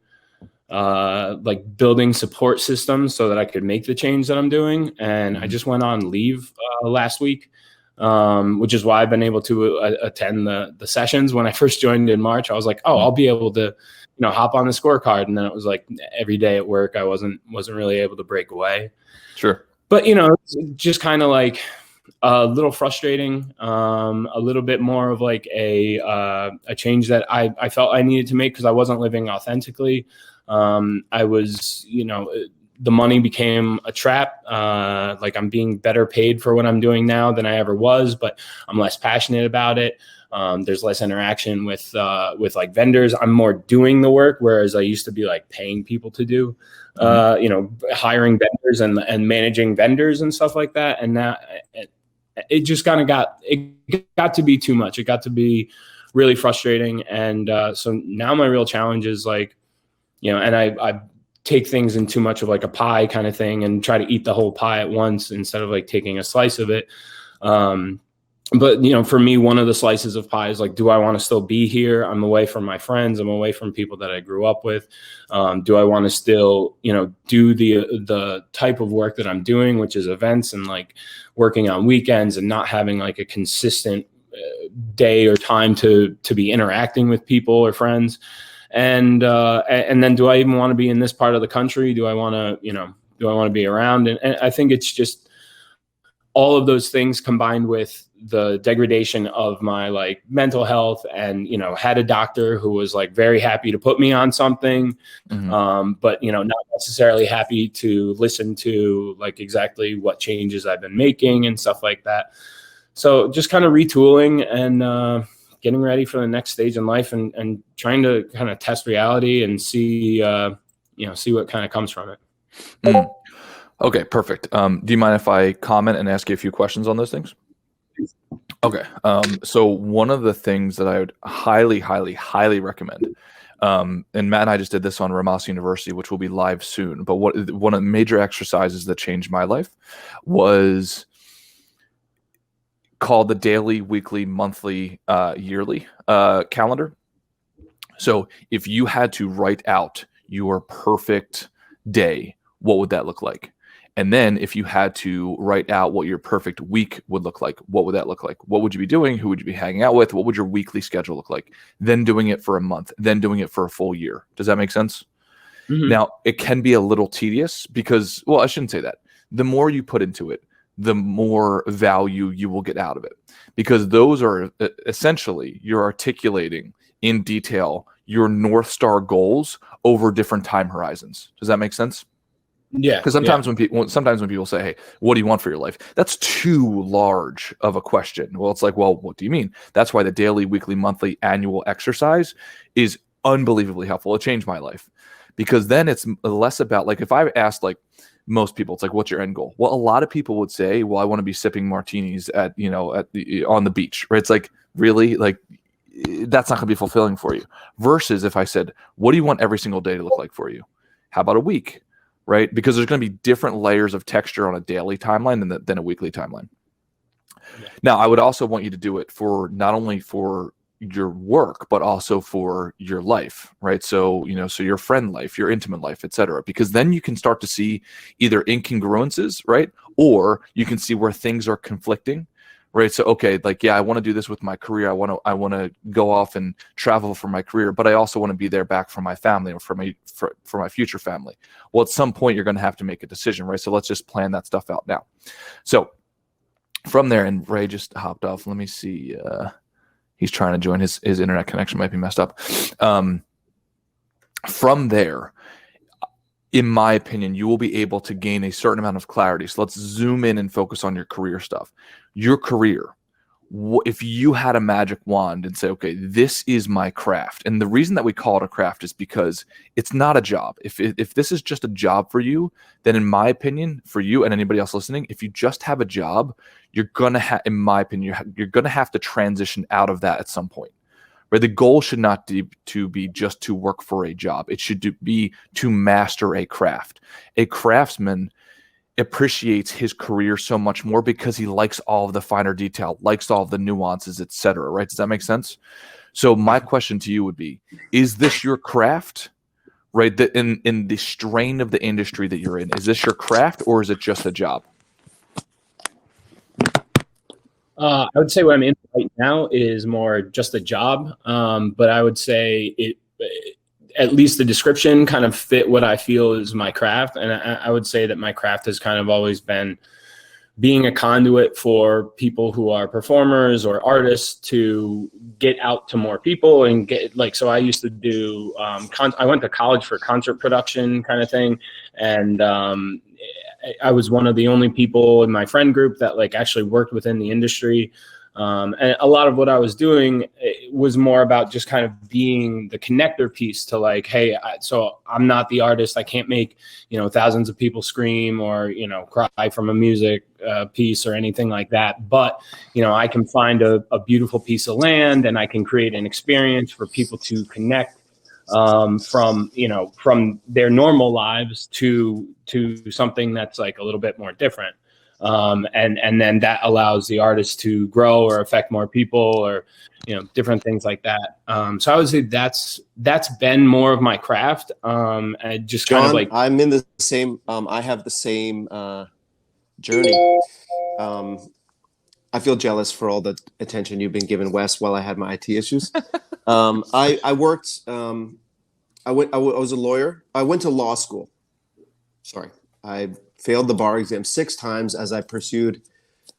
support systems so that I could make the change that I'm doing. And I just went on leave last week, which is why I've been able to attend the sessions. When I first joined in March, I was like, oh, I'll be able to, hop on the scorecard. And then it was like every day at work, I wasn't really able to break away. Sure. But, it's just kind of like a little frustrating, a little bit more of like a change that I felt I needed to make because I wasn't living authentically. I was, the money became a trap. Like I'm being better paid for what I'm doing now than I ever was, but I'm less passionate about it. There's less interaction with like vendors. I'm more doing the work, whereas I used to be like paying people to do, hiring vendors and managing vendors and stuff like that. And that it just kind of got to be too much. It got to be really frustrating. And so now my real challenge is like, and I take things in too much of like a pie kind of thing and try to eat the whole pie at once instead of like taking a slice of it. But, for me, one of the slices of pie is like, do I want to still be here? I'm away from my friends. I'm away from people that I grew up with. Do I want to still, do the type of work that I'm doing, which is events and like working on weekends and not having like a consistent day or time to be interacting with people or friends? And then do I even want to be in this part of the country? Do I want to be around? And I think it's just all of those things combined with the degradation of my like mental health and, had a doctor who was like very happy to put me on something, but, not necessarily happy to listen to like exactly what changes I've been making and stuff like that. So just kind of retooling and, getting ready for the next stage in life and trying to kind of test reality and see what kind of comes from it. Okay, perfect. Do you mind if I comment and ask you a few questions on those things? Okay. So one of the things that I would highly, highly, highly recommend, and Matt and I just did this on Rhomas University, which will be live soon. But one of the major exercises that changed my life was called the daily, weekly, monthly, yearly calendar. So if you had to write out your perfect day, what would that look like? And then if you had to write out what your perfect week would look like, what would that look like? What would you be doing? Who would you be hanging out with? What would your weekly schedule look like? Then doing it for a month, then doing it for a full year. Does that make sense? Mm-hmm. Now, it can be a little tedious because, well, I shouldn't say that. The more you put into it, the more value you will get out of it, because those are essentially you're articulating in detail your North Star goals over different time horizons. Does that make sense? Yeah. Because sometimes when people say, "Hey, what do you want for your life?" That's too large of a question. Well, it's like, well, what do you mean? That's why the daily, weekly, monthly, annual exercise is unbelievably helpful. It changed my life, because then it's less about like if I asked like most people, it's like, what's your end goal? Well, a lot of people would say, well, I want to be sipping martinis on the beach, right? It's like, really? Like, that's not going to be fulfilling for you. Versus if I said, what do you want every single day to look like for you? How about a week, right? Because there's going to be different layers of texture on a daily timeline than a weekly timeline. Yeah. Now, I would also want you to do it for not only for your work, but also for your life, right? So, so your friend life, your intimate life, et cetera, because then you can start to see either incongruences, right? Or you can see where things are conflicting, right? So, okay, like, yeah, I want to do this with my career. I want to go off and travel for my career, but I also want to be there back for my family or for my future family. Well, at some point you're going to have to make a decision, right? So let's just plan that stuff out now. So from there, and Ray just hopped off. Let me see. He's trying to join. His internet connection might be messed up. From there, in my opinion, you will be able to gain a certain amount of clarity. So let's zoom in and focus on your career stuff. Your career, if you had a magic wand and say, okay, this is my craft. And the reason that we call it a craft is because it's not a job. If this is just a job for you, then in my opinion, for you and anybody else listening, if you just have a job, you're going to have, in my opinion, you're going to have to transition out of that at some point. Right? The goal should not be just to work for a job. It should be to master a craft. A craftsman appreciates his career so much more because he likes all of the finer detail, likes all of the nuances, etc. Right? Does that make sense? So my question to you would be, is this your craft? Right? In the strain of the industry that you're in, is this your craft or is it just a job? I would say what I'm in right now is more just a job, but I would say at least the description kind of fit what I feel is my craft, and I would say that my craft has kind of always been being a conduit for people who are performers or artists to get out to more people and get like. So I used to do. I went to college for concert production kind of thing, and I was one of the only people in my friend group that like actually worked within the industry. And a lot of what I was doing was more about just kind of being the connector piece to like, hey, so I'm not the artist. I can't make, thousands of people scream or, cry from a music piece or anything like that. But, I can find a beautiful piece of land and I can create an experience for people to connect from their normal lives to something that's like a little bit more different. And then that allows the artist to grow or affect more people or, different things like that. So I would say that's been more of my craft. And just John, kind of like, I'm in the same, I have the same journey. I feel jealous for all the attention you've been giving Wes while I had my IT issues. I worked, I was a lawyer. I went to law school. Sorry. I failed the bar exam 6 times as I pursued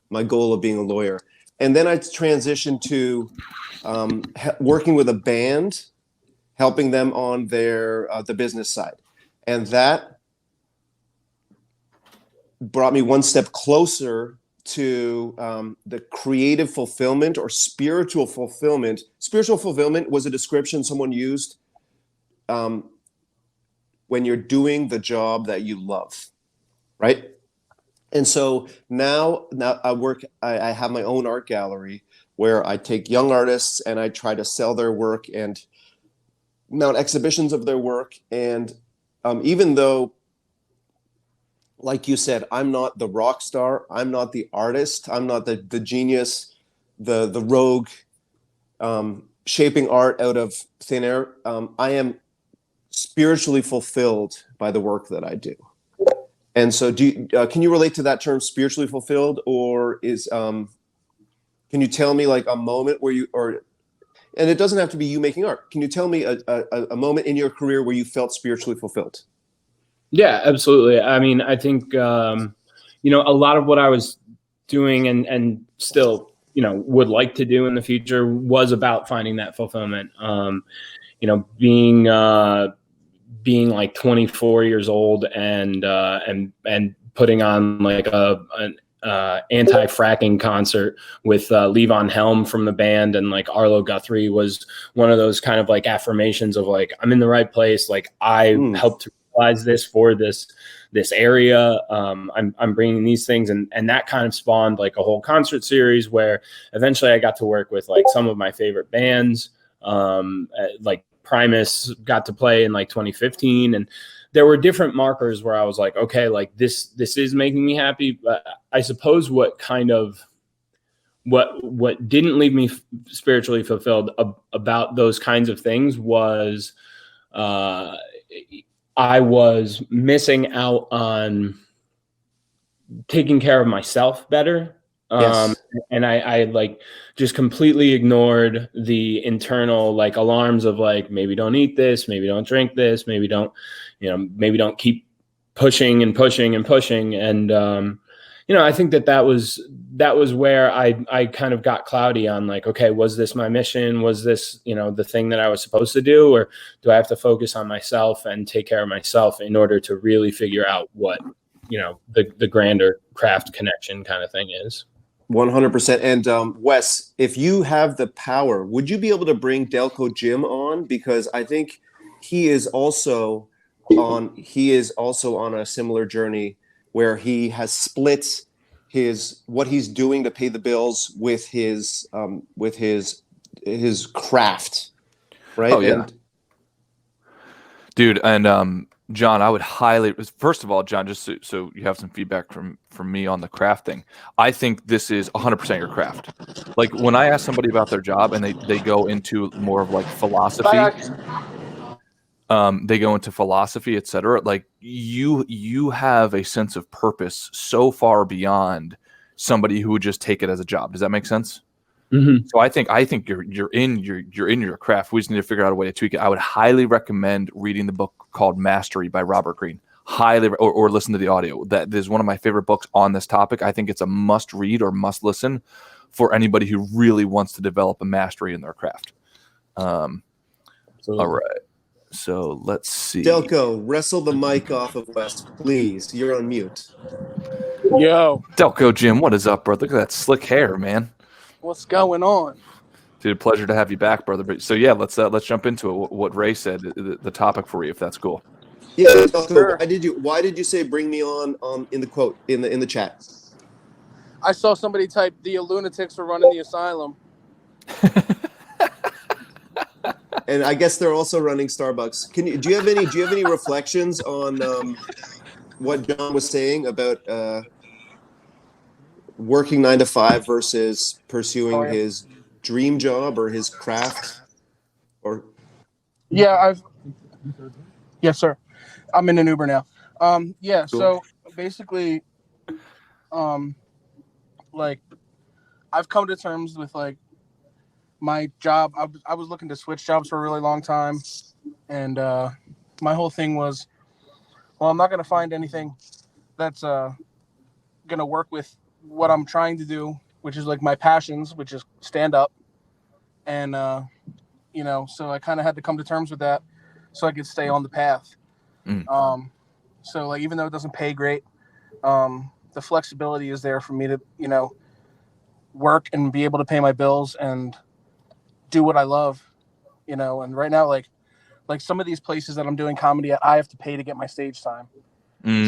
my goal of being a lawyer. And then I transitioned to working with a band, helping them on their the business side. And that brought me one step closer to the creative fulfillment or spiritual fulfillment. Spiritual fulfillment was a description someone used when you're doing the job that you love, right? And so now I have my own art gallery where I take young artists and I try to sell their work and mount exhibitions of their work. And even though, like you said, I'm not the rock star, I'm not the artist, I'm not the genius, the rogue shaping art out of thin air, I am spiritually fulfilled by the work that I do. And so can you relate to that term, spiritually fulfilled, or can you tell me like a moment where and it doesn't have to be you making art. Can you tell me a moment in your career where you felt spiritually fulfilled? Yeah, absolutely. I mean, I think, a lot of what I was doing and still, would like to do in the future was about finding that fulfillment. Being like 24 years old and putting on like an anti-fracking concert with Levon Helm from the band and like Arlo Guthrie was one of those kind of like affirmations of like, I'm in the right place. Like I helped to realize this for this area. I'm bringing these things and that kind of spawned like a whole concert series where eventually I got to work with like some of my favorite bands, like Primus got to play in like 2015, and there were different markers where I was like, okay, like this is making me happy. But I suppose what didn't leave me spiritually fulfilled about those kinds of things was I was missing out on taking care of myself better. Yes. And I like just completely ignored the internal like alarms of like, maybe don't eat this, maybe don't drink this, maybe don't, maybe don't keep pushing and pushing and pushing. And, I think that was where I kind of got cloudy on like, okay, was this my mission? Was this, the thing that I was supposed to do? Or do I have to focus on myself and take care of myself in order to really figure out what, the grander craft connection kind of thing is? 100%. And Wes, if you have the power, would you be able to bring Delco Jim on? Because I think he is also on a similar journey where he has split what he's doing to pay the bills with his craft, right? Oh yeah, dude. And John, I would highly, first of all, John, just so you have some feedback from me on the craft thing. I think this is 100% your craft. Like when I ask somebody about their job and they go into more of like philosophy, they go into philosophy, etc. Like you have a sense of purpose so far beyond somebody who would just take it as a job. Does that make sense? Mm-hmm. So I think you're in your craft. We just need to figure out a way to tweak it. I would highly recommend reading the book called Mastery by Robert Greene. Or listen to the audio. That is one of my favorite books on this topic. I think it's a must read or must listen for anybody who really wants to develop a mastery in their craft. All right. So let's see. Delco, wrestle the mic off of Wes, please. You're on mute. Yo. Delco Jim, what is up, bro? Look at that slick hair, man. What's going on? Dude, pleasure to have you back, brother. So yeah, let's jump into it. What Ray said, the topic for you, if that's cool. Yeah, Delco, sure. Why did you say bring me on in the quote in the chat? I saw somebody type the lunatics are running the asylum. And I guess they're also running Starbucks. Do you have any reflections on what John was saying about working 9 to 5 versus pursuing his dream job or his craft? Or yes, sir. I'm in an Uber now. Cool. So basically, like I've come to terms with like my job. I was looking to switch jobs for a really long time, and my whole thing was, well, I'm not going to find anything that's going to work with what I'm trying to do, which is like my passions, which is stand up. And, so I kind of had to come to terms with that so I could stay on the path. So like, even though it doesn't pay great, the flexibility is there for me to, work and be able to pay my bills and do what I love, and right now, like some of these places that I'm doing comedy at, I have to pay to get my stage time.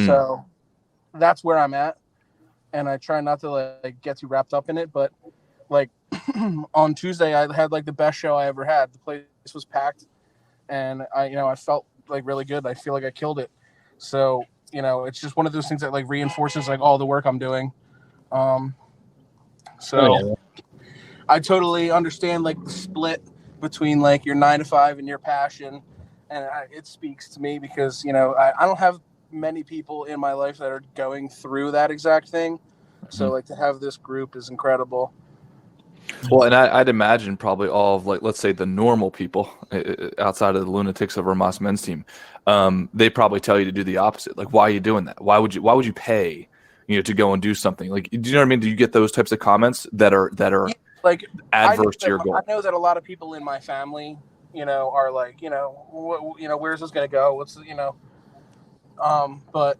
So that's where I'm at. And I try not to like get too wrapped up in it, but like on Tuesday, I had like the best show I ever had. The place was packed, and I felt like really good. I feel like I killed it. So it's just one of those things that like reinforces like all the work I'm doing. I totally understand like the split between like your 9 to 5 and your passion, and it speaks to me because I don't have many people in my life that are going through that exact thing. So like to have this group is incredible. Well, and I'd imagine probably all of like, let's say the normal people outside of the lunatics of Rhomas men's team, they probably tell you to do the opposite. Like, why are you doing that? Why would you pay, to go and do something? Like, do you know what I mean? Do you get those types of comments that are like adverse to your goal? I know that a lot of people in my family, are like, where's this going to go? What's, but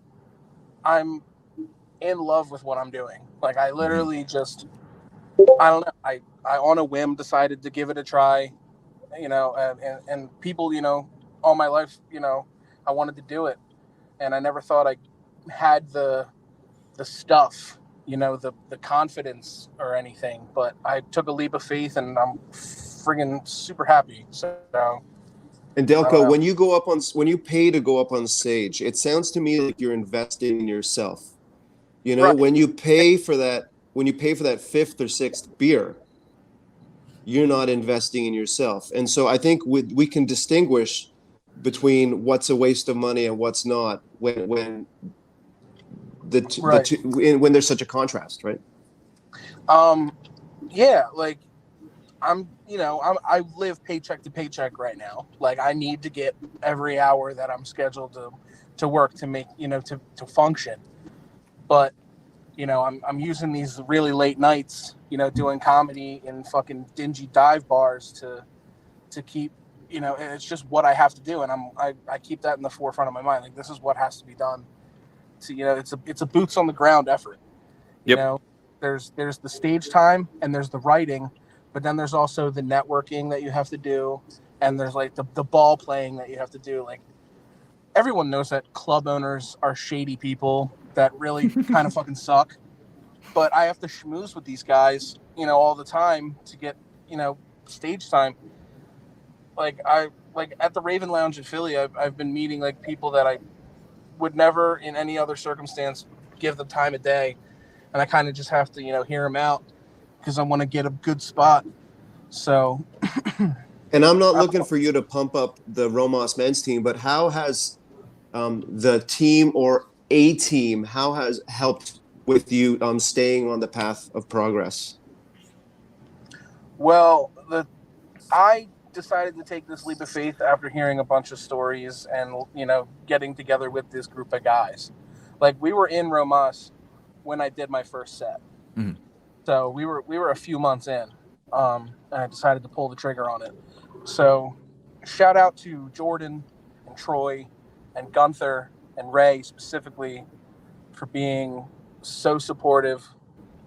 I'm in love with what I'm doing. Like I literally just, I don't know. I on a whim decided to give it a try, and people, all my life, I wanted to do it, and I never thought I had the stuff, the confidence or anything, but I took a leap of faith and I'm friggin' super happy. So. And Delco, when you pay to go up on stage, it sounds to me like you're investing in yourself. Right. When you pay for that 5th or 6th beer, you're not investing in yourself. And so I think we can distinguish between what's a waste of money and what's not when there's such a contrast, right? Yeah, like I live paycheck to paycheck right now. Like I need to get every hour that I'm scheduled to work to make, to function. But, I'm using these really late nights, doing comedy in fucking dingy dive bars to keep, it's just what I have to do. And I keep that in the forefront of my mind. Like this is what has to be done. So, it's a boots on the ground effort. Yep. There's the stage time and there's the writing, but then there's also the networking that you have to do, and there's like the ball playing that you have to do. Like everyone knows that club owners are shady people that really kind of fucking suck, but I have to schmooze with these guys, all the time to get, stage time. Like at the Raven Lounge in Philly, I've been meeting like people that I would never in any other circumstance give them time of day, and I kind of just have to, hear them out because I want to get a good spot. So, And I'm not looking for you to pump up the Rhomas men's team, but how has the team or a team, how has helped with you staying on the path of progress? Well, I decided to take this leap of faith after hearing a bunch of stories and, getting together with this group of guys. Like we were in Rhomas when I did my first set. Mhm. So we were a few months in, and I decided to pull the trigger on it. So shout out to Jordan and Troy and Gunther and Ray specifically for being so supportive,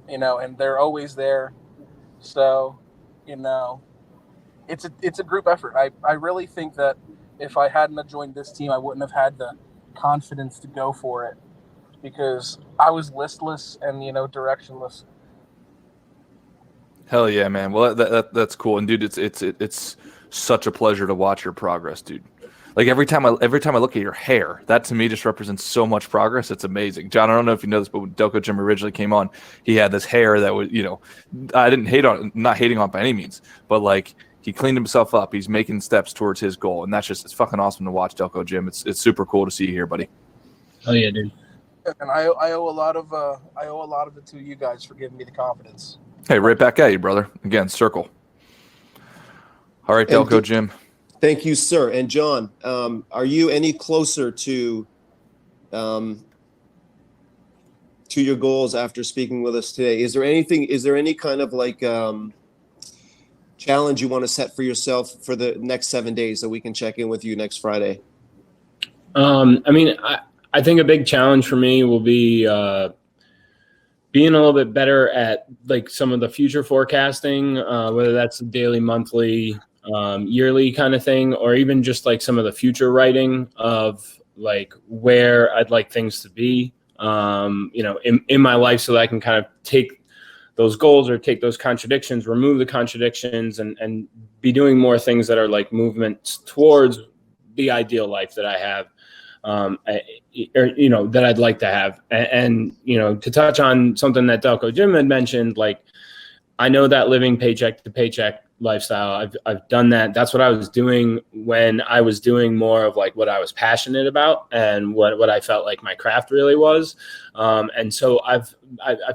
and they're always there. So, it's a group effort. I really think that if I hadn't have joined this team, I wouldn't have had the confidence to go for it because I was listless and, directionless. Hell yeah, man. Well, that's cool. And dude, it's such a pleasure to watch your progress, dude. Like every time I look at your hair, that to me just represents so much progress. It's amazing. John, I don't know if you know this, but when Delco Jim originally came on, he had this hair that was, I didn't hate on, not hating on by any means, but like he cleaned himself up. He's making steps towards his goal, and it's fucking awesome to watch, Delco Jim. It's super cool to see you here, buddy. Oh yeah, dude. And I owe a lot of it to you guys for giving me the confidence. Hey, right back at you, brother. Again, circle. All right, Delco Jim. Thank you, sir. And John, are you any closer to your goals after speaking with us today? Is there any kind of like challenge you want to set for yourself for the next 7 days that we can check in with you next Friday? I think a big challenge for me will be being a little bit better at like some of the future forecasting, whether that's daily, monthly, yearly kind of thing, or even just like some of the future writing of like where I'd like things to be, in my life, so that I can kind of take those goals or take those contradictions, remove the contradictions, and be doing more things that are like movements towards the ideal life that I have, that I'd like to have. And to touch on something that Delco Jim had mentioned, like I know that living paycheck to paycheck lifestyle, I've done that. That's what I was doing when I was doing more of like what I was passionate about and what I felt like my craft really was. And so I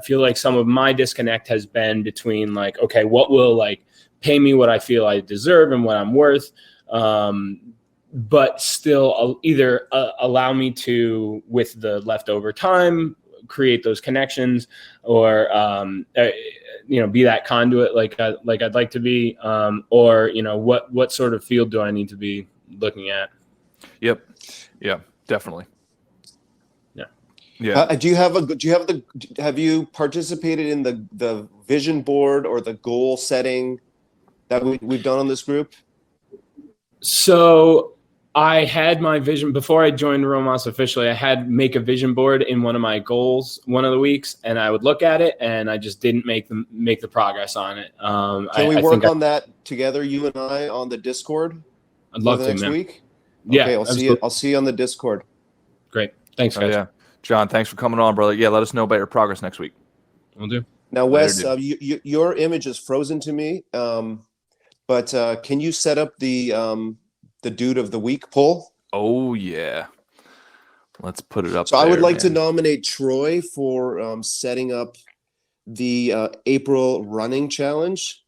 feel like some of my disconnect has been between like, okay, what will like pay me what I feel I deserve and what I'm worth, but still either allow me to, with the leftover time, create those connections, or be that conduit like I'd like to be, or what sort of field do I need to be looking at? Yep. Yeah, definitely. Yeah. Yeah. Have you participated in the vision board or the goal setting that we've done on this group? So I had my vision before I joined Rhomas officially. I had make a vision board in one of my goals one of the weeks, and I would look at it, and I just didn't make the progress on it. Can we work on that together, you and I, on the Discord? I'd love for the to, next man. week. Yeah, okay, absolutely. I'll see you on the Discord. Great, thanks, guys. Yeah, John, thanks for coming on, brother. Yeah, let us know about your progress next week. We'll do. Now, Wes, your image is frozen to me, but can you set up the dude of the week poll? Oh yeah, let's put it up. So I would like to man. nominate Troy for setting up the April running challenge.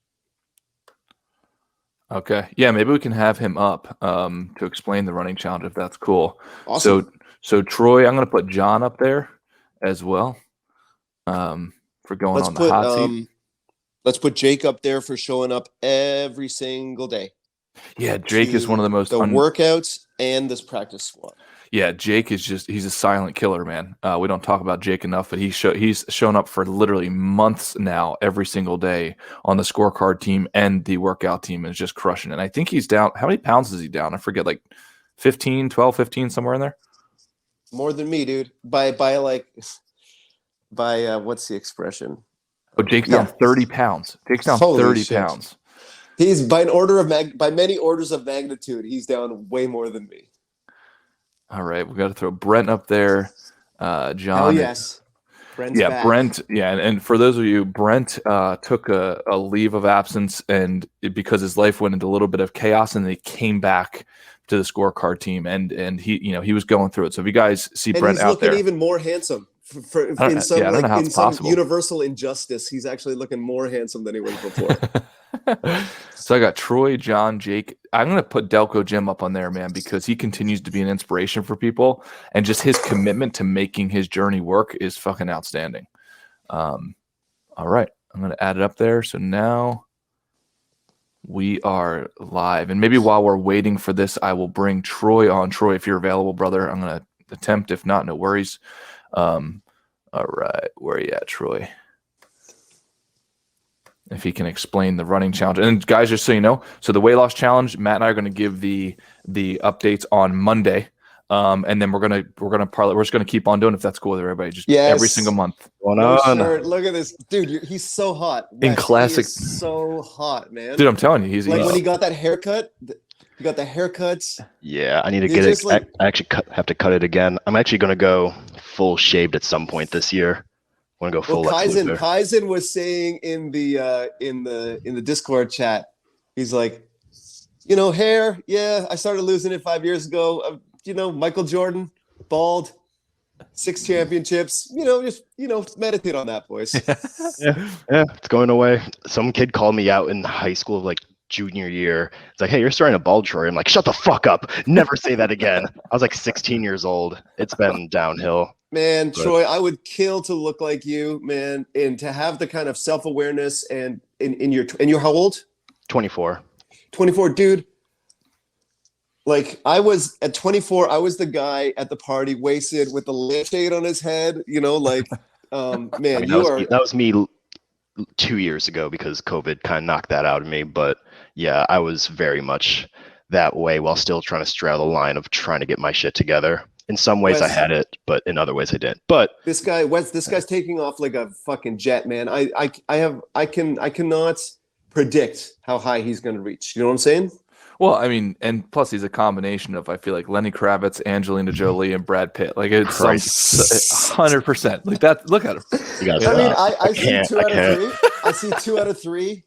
Okay. Yeah, maybe we can have him up to explain the running challenge if that's cool. Awesome. So Troy, I'm going to put John up there as well for going on the hot seat. Let's put Jake up there for showing up every single day. Yeah, Jake is one of the most workouts and this practice squad. Yeah, Jake is he's a silent killer, man. We don't talk about Jake enough, but he's shown up for literally months now, every single day on the scorecard team and the workout team, and is just crushing it. And I think he's down. How many pounds is he down? I forget, like 15, 12, 15, somewhere in there. More than me, dude. By what's the expression? Oh, Jake's down 30 pounds. Jake's down Holy 30 shit. pounds. He's by many orders of magnitude, he's down way more than me. All right, we got to throw Brent up there. John. Oh yes, Brent's back. Brent. Yeah, and for those of you, Brent took a leave of absence, and because his life went into a little bit of chaos, and then he came back to the scorecard team, and he was going through it. So if you guys see Brent out there, he's looking even more handsome. In some universal injustice, he's actually looking more handsome than he was before. So I got Troy, John, Jake. I'm going to put Delco Jim up on there, man, because he continues to be an inspiration for people, and just his commitment to making his journey work is fucking outstanding. All right, I'm going to add it up there. So now we are live, and maybe while we're waiting for this, I will bring Troy on. Troy, if you're available, brother, I'm going to attempt. If not, no worries. All right, where are you at, Troy? If he can explain the running challenge. And guys, just so you know, so the weight loss challenge, Matt and I are going to give the updates on Monday. And then we're just gonna keep on doing it if that's cool with everybody. Just every single month. Sure. Look at this. Dude, he's so hot. Wes, in classic, so hot, man. Dude, I'm telling you, he's like when he got that haircut. You got the haircuts. Yeah, I need to get it. I actually have to cut it again. I'm actually going to go full shaved at some point this year. I want to go full. Kaizen was saying in the Discord chat, he's like, hair. Yeah, I started losing it 5 years ago. Michael Jordan, bald, 6 championships. Just meditate on that, boys. yeah, it's going away. Some kid called me out in high school, like junior year. It's like, hey, you're starting to bald, Troy. I'm like, shut the fuck up. Never say that again. I was like 16 years old. It's been downhill. Man, Troy, I would kill to look like you, man, and to have the kind of self-awareness and you're how old? 24. 24, dude. Like I was at 24, I was the guy at the party wasted with the lampshade on his head, man, that was me 2 years ago because COVID kind of knocked that out of me. But yeah, I was very much that way while still trying to straddle the line of trying to get my shit together. In some ways I had it, but in other ways I didn't. But this guy's taking off like a fucking jet, man. I cannot predict how high he's going to reach. You know what I'm saying? Well, I mean, and plus he's a combination of, I feel like, Lenny Kravitz, Angelina Jolie, and Brad Pitt. Like it's 100%. Like that. Look at him. I see 2 out of 3. I see 2 out of 3.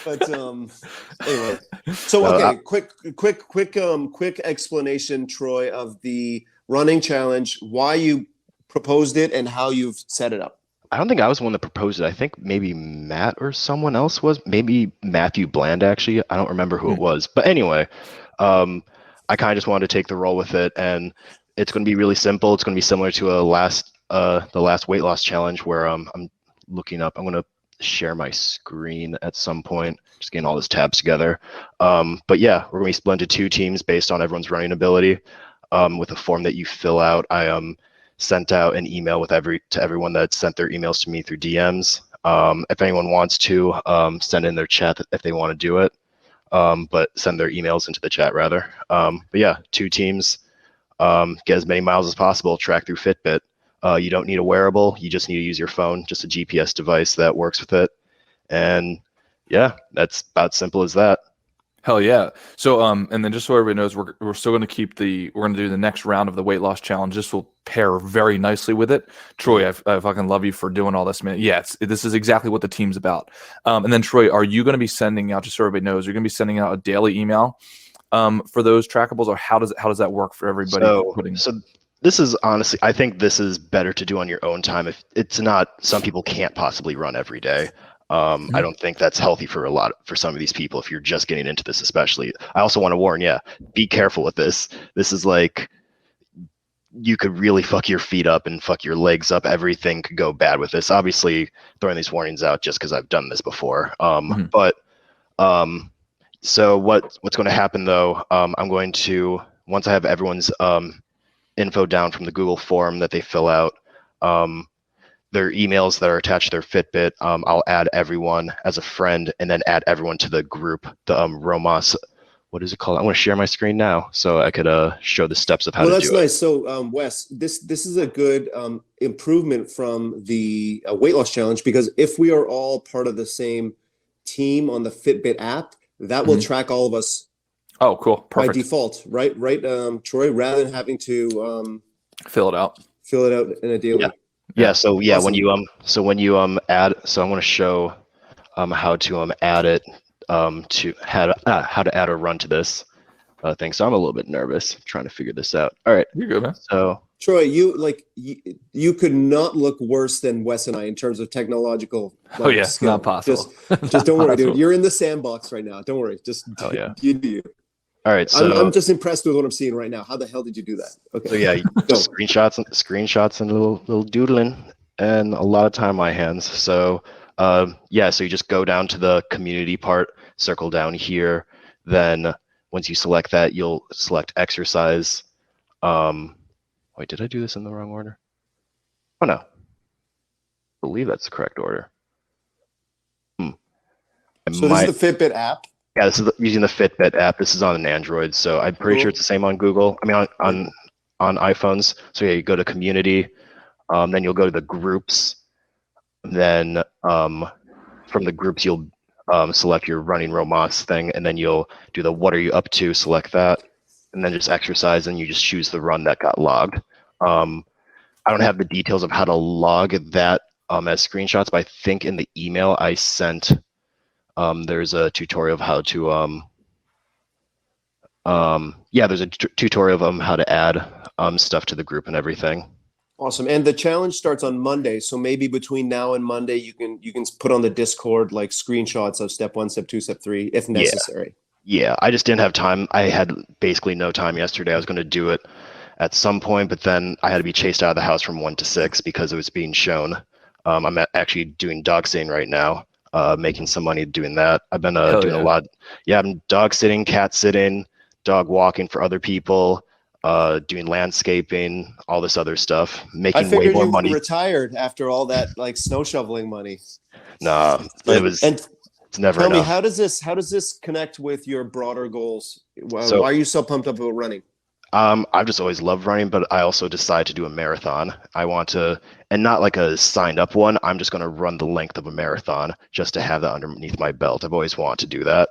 But anyway. So okay, quick explanation, Troy, of the running challenge, why you proposed it and how you've set it up. I don't think I was the one that proposed it. I think maybe Matt or someone else was. Maybe Matthew Bland, actually. I don't remember who it was. But anyway, I kind of just wanted to take the role with it. And it's going to be really simple. It's going to be similar to the last weight loss challenge where I'm looking up. I'm going to share my screen at some point. Just getting all these tabs together. But yeah, we're going to be split into 2 teams based on everyone's running ability. With a form that you fill out. I sent out an email to everyone that sent their emails to me through DMs. If anyone wants to send in their chat if they want to do it, but send their emails into the chat rather. But yeah, 2 teams, get as many miles as possible, track through Fitbit. You don't need a wearable. You just need to use your phone, just a GPS device that works with it. And yeah, that's about simple as that. Hell yeah. So and then just so everybody knows, we're still going to we're going to do the next round of the weight loss challenge. This will pair very nicely with it. Troy, I fucking love you for doing all this, man. Yeah, this is exactly what the team's about. And then Troy, are you going to be sending out, just so everybody knows, you're going to be sending out a daily email for those trackables, or how does that work for everybody? So this is honestly, I think this is better to do on your own time. If it's not, some people can't possibly run every day. I don't think that's healthy for some of these people if you're just getting into this, especially. I also want to warn, be careful with this. This is like, you could really fuck your feet up and fuck your legs up. Everything could go bad with this. Obviously, throwing these warnings out just because I've done this before. But so what's going to happen though? I'm going to, once I have everyone's info down from the Google form that they fill out, their emails that are attached to their Fitbit, I'll add everyone as a friend and then add everyone to the group, the Rhomas. What is it called? I'm going to share my screen now so I could show the steps of how to do it. Well, that's nice. So, Wes, this is a good improvement from the weight loss challenge, because if we are all part of the same team on the Fitbit app, that will track all of us. Oh, cool. Perfect. By default, right, Troy, rather than having to fill it out in a daily. So awesome. when you add, so I'm going to show how to add it, to how to add a run to this thing. So I'm a little bit nervous trying to figure this out. All right, you're good, man. So Troy, you could not look worse than Wes and I in terms of technological. It's not possible. Just don't worry, dude. You're in the sandbox right now. Don't worry. Just you do you. All right, so I'm just impressed with what I'm seeing right now. How the hell did you do that? Okay. So just screenshots and little doodling, and a lot of time on my hands. So so you just go down to the community part, circle down here. Then once you select that, you'll select exercise. Wait, did I do this in the wrong order? Oh no, I believe that's the correct order. So this is the Fitbit app. Yeah, this is using the Fitbit app. This is on an Android, so I'm pretty sure it's the same on Google. I mean, on iPhones. So you go to community, then you'll go to the groups. Then from the groups, you'll select your running Rhomas thing, and then you'll do the what are you up to, select that, and then just exercise, and you just choose the run that got logged. I don't have the details of how to log that as screenshots, but I think in the email I sent, there's a tutorial of how to there's a tutorial of how to add stuff to the group and everything. Awesome. And the challenge starts on Monday, so maybe between now and Monday you can put on the Discord like screenshots of step 1, step 2, step 3 if necessary. Yeah, I just didn't have time. I had basically no time yesterday. I was going to do it at some point, but then I had to be chased out of the house from 1 to 6 because it was being shown. I'm actually doing dog sitting right now, making some money doing that. I've been doing a lot. I'm dog sitting, cat sitting, dog walking for other people, doing landscaping, all this other stuff, making way more money. You retired after all that like snow shoveling money. Nah, it's never enough. Tell me, how does this connect with your broader goals? Why are you so pumped up about running? I've just always loved running, but I also decided to do a marathon. I want to, and not like a signed up one. I'm just going to run the length of a marathon just to have that underneath my belt. I've always wanted to do that.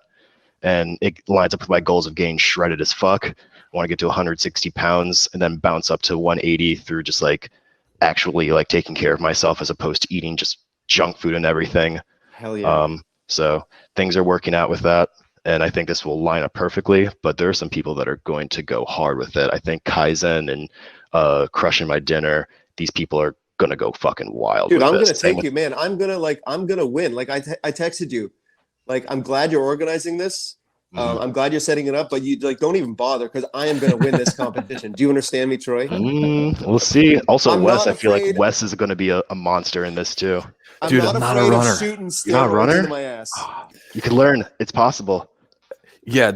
And it lines up with my goals of getting shredded as fuck. I want to get to 160 pounds and then bounce up to 180 through just like actually like taking care of myself as opposed to eating just junk food and everything. Hell yeah. So things are working out with that. And I think this will line up perfectly, but there are some people that are going to go hard with it. I think Kaizen and Crushing My Dinner, these people are going to go fucking wild. Dude, I'm going to take you, man. I'm going to win. Like I texted you, like, I'm glad you're organizing this. I'm glad you're setting it up, but you like don't even bother because I am going to win this competition. Do you understand me, Troy? We'll see. Also, Wes, I feel like Wes is going to be a monster in this too. Dude, I'm not a runner. You're not a runner? My ass. You can learn. It's possible. Yeah.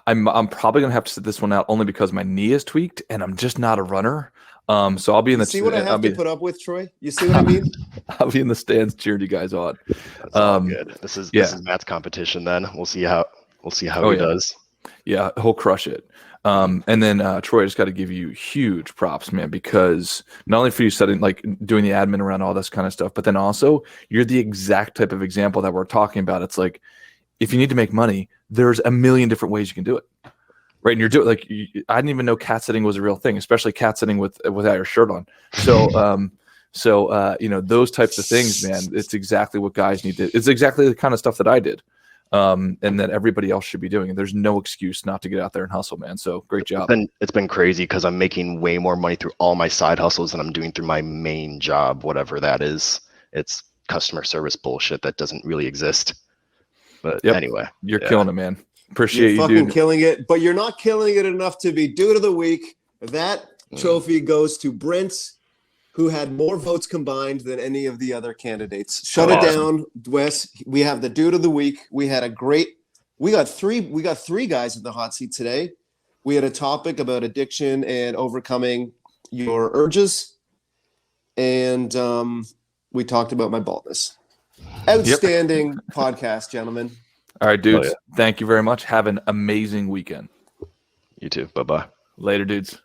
I'm probably gonna have to sit this one out only because my knee is tweaked and I'm just not a runner. So I'll be in the. See what I have to put up with, Troy? You see what I mean? I'll be in the stands cheering you guys on. That's all good. This is Matt's competition. Then we'll see how he does. Yeah, he'll crush it. And then Troy, I just got to give you huge props, man, because not only for you doing the admin around all this kind of stuff, but then also you're the exact type of example that we're talking about. It's like, if you need to make money, there's a million different ways you can do it. Right. And you're doing I didn't even know cat sitting was a real thing, especially cat sitting without your shirt on. So, those types of things, man, it's exactly what guys need to, it's exactly the kind of stuff that I did. and that everybody else should be doing. And there's no excuse not to get out there and hustle, man. So great job. It's been crazy because I'm making way more money through all my side hustles than I'm doing through my main job, whatever that is. It's customer service bullshit that doesn't really exist. But anyway, you're killing it, man. Appreciate you're you, fucking dude. killing it, but you're not killing it enough to be dude of the week. That trophy goes to Brent, who had more votes combined than any of the other candidates. Shut it down, Wes. We have the dude of the week. We got three guys in the hot seat today. We had a topic about addiction and overcoming your urges, and we talked about my baldness. Outstanding podcast, gentlemen. All right, dudes. Thank you very much. Have an amazing weekend. You too. Bye-bye. Later, dudes.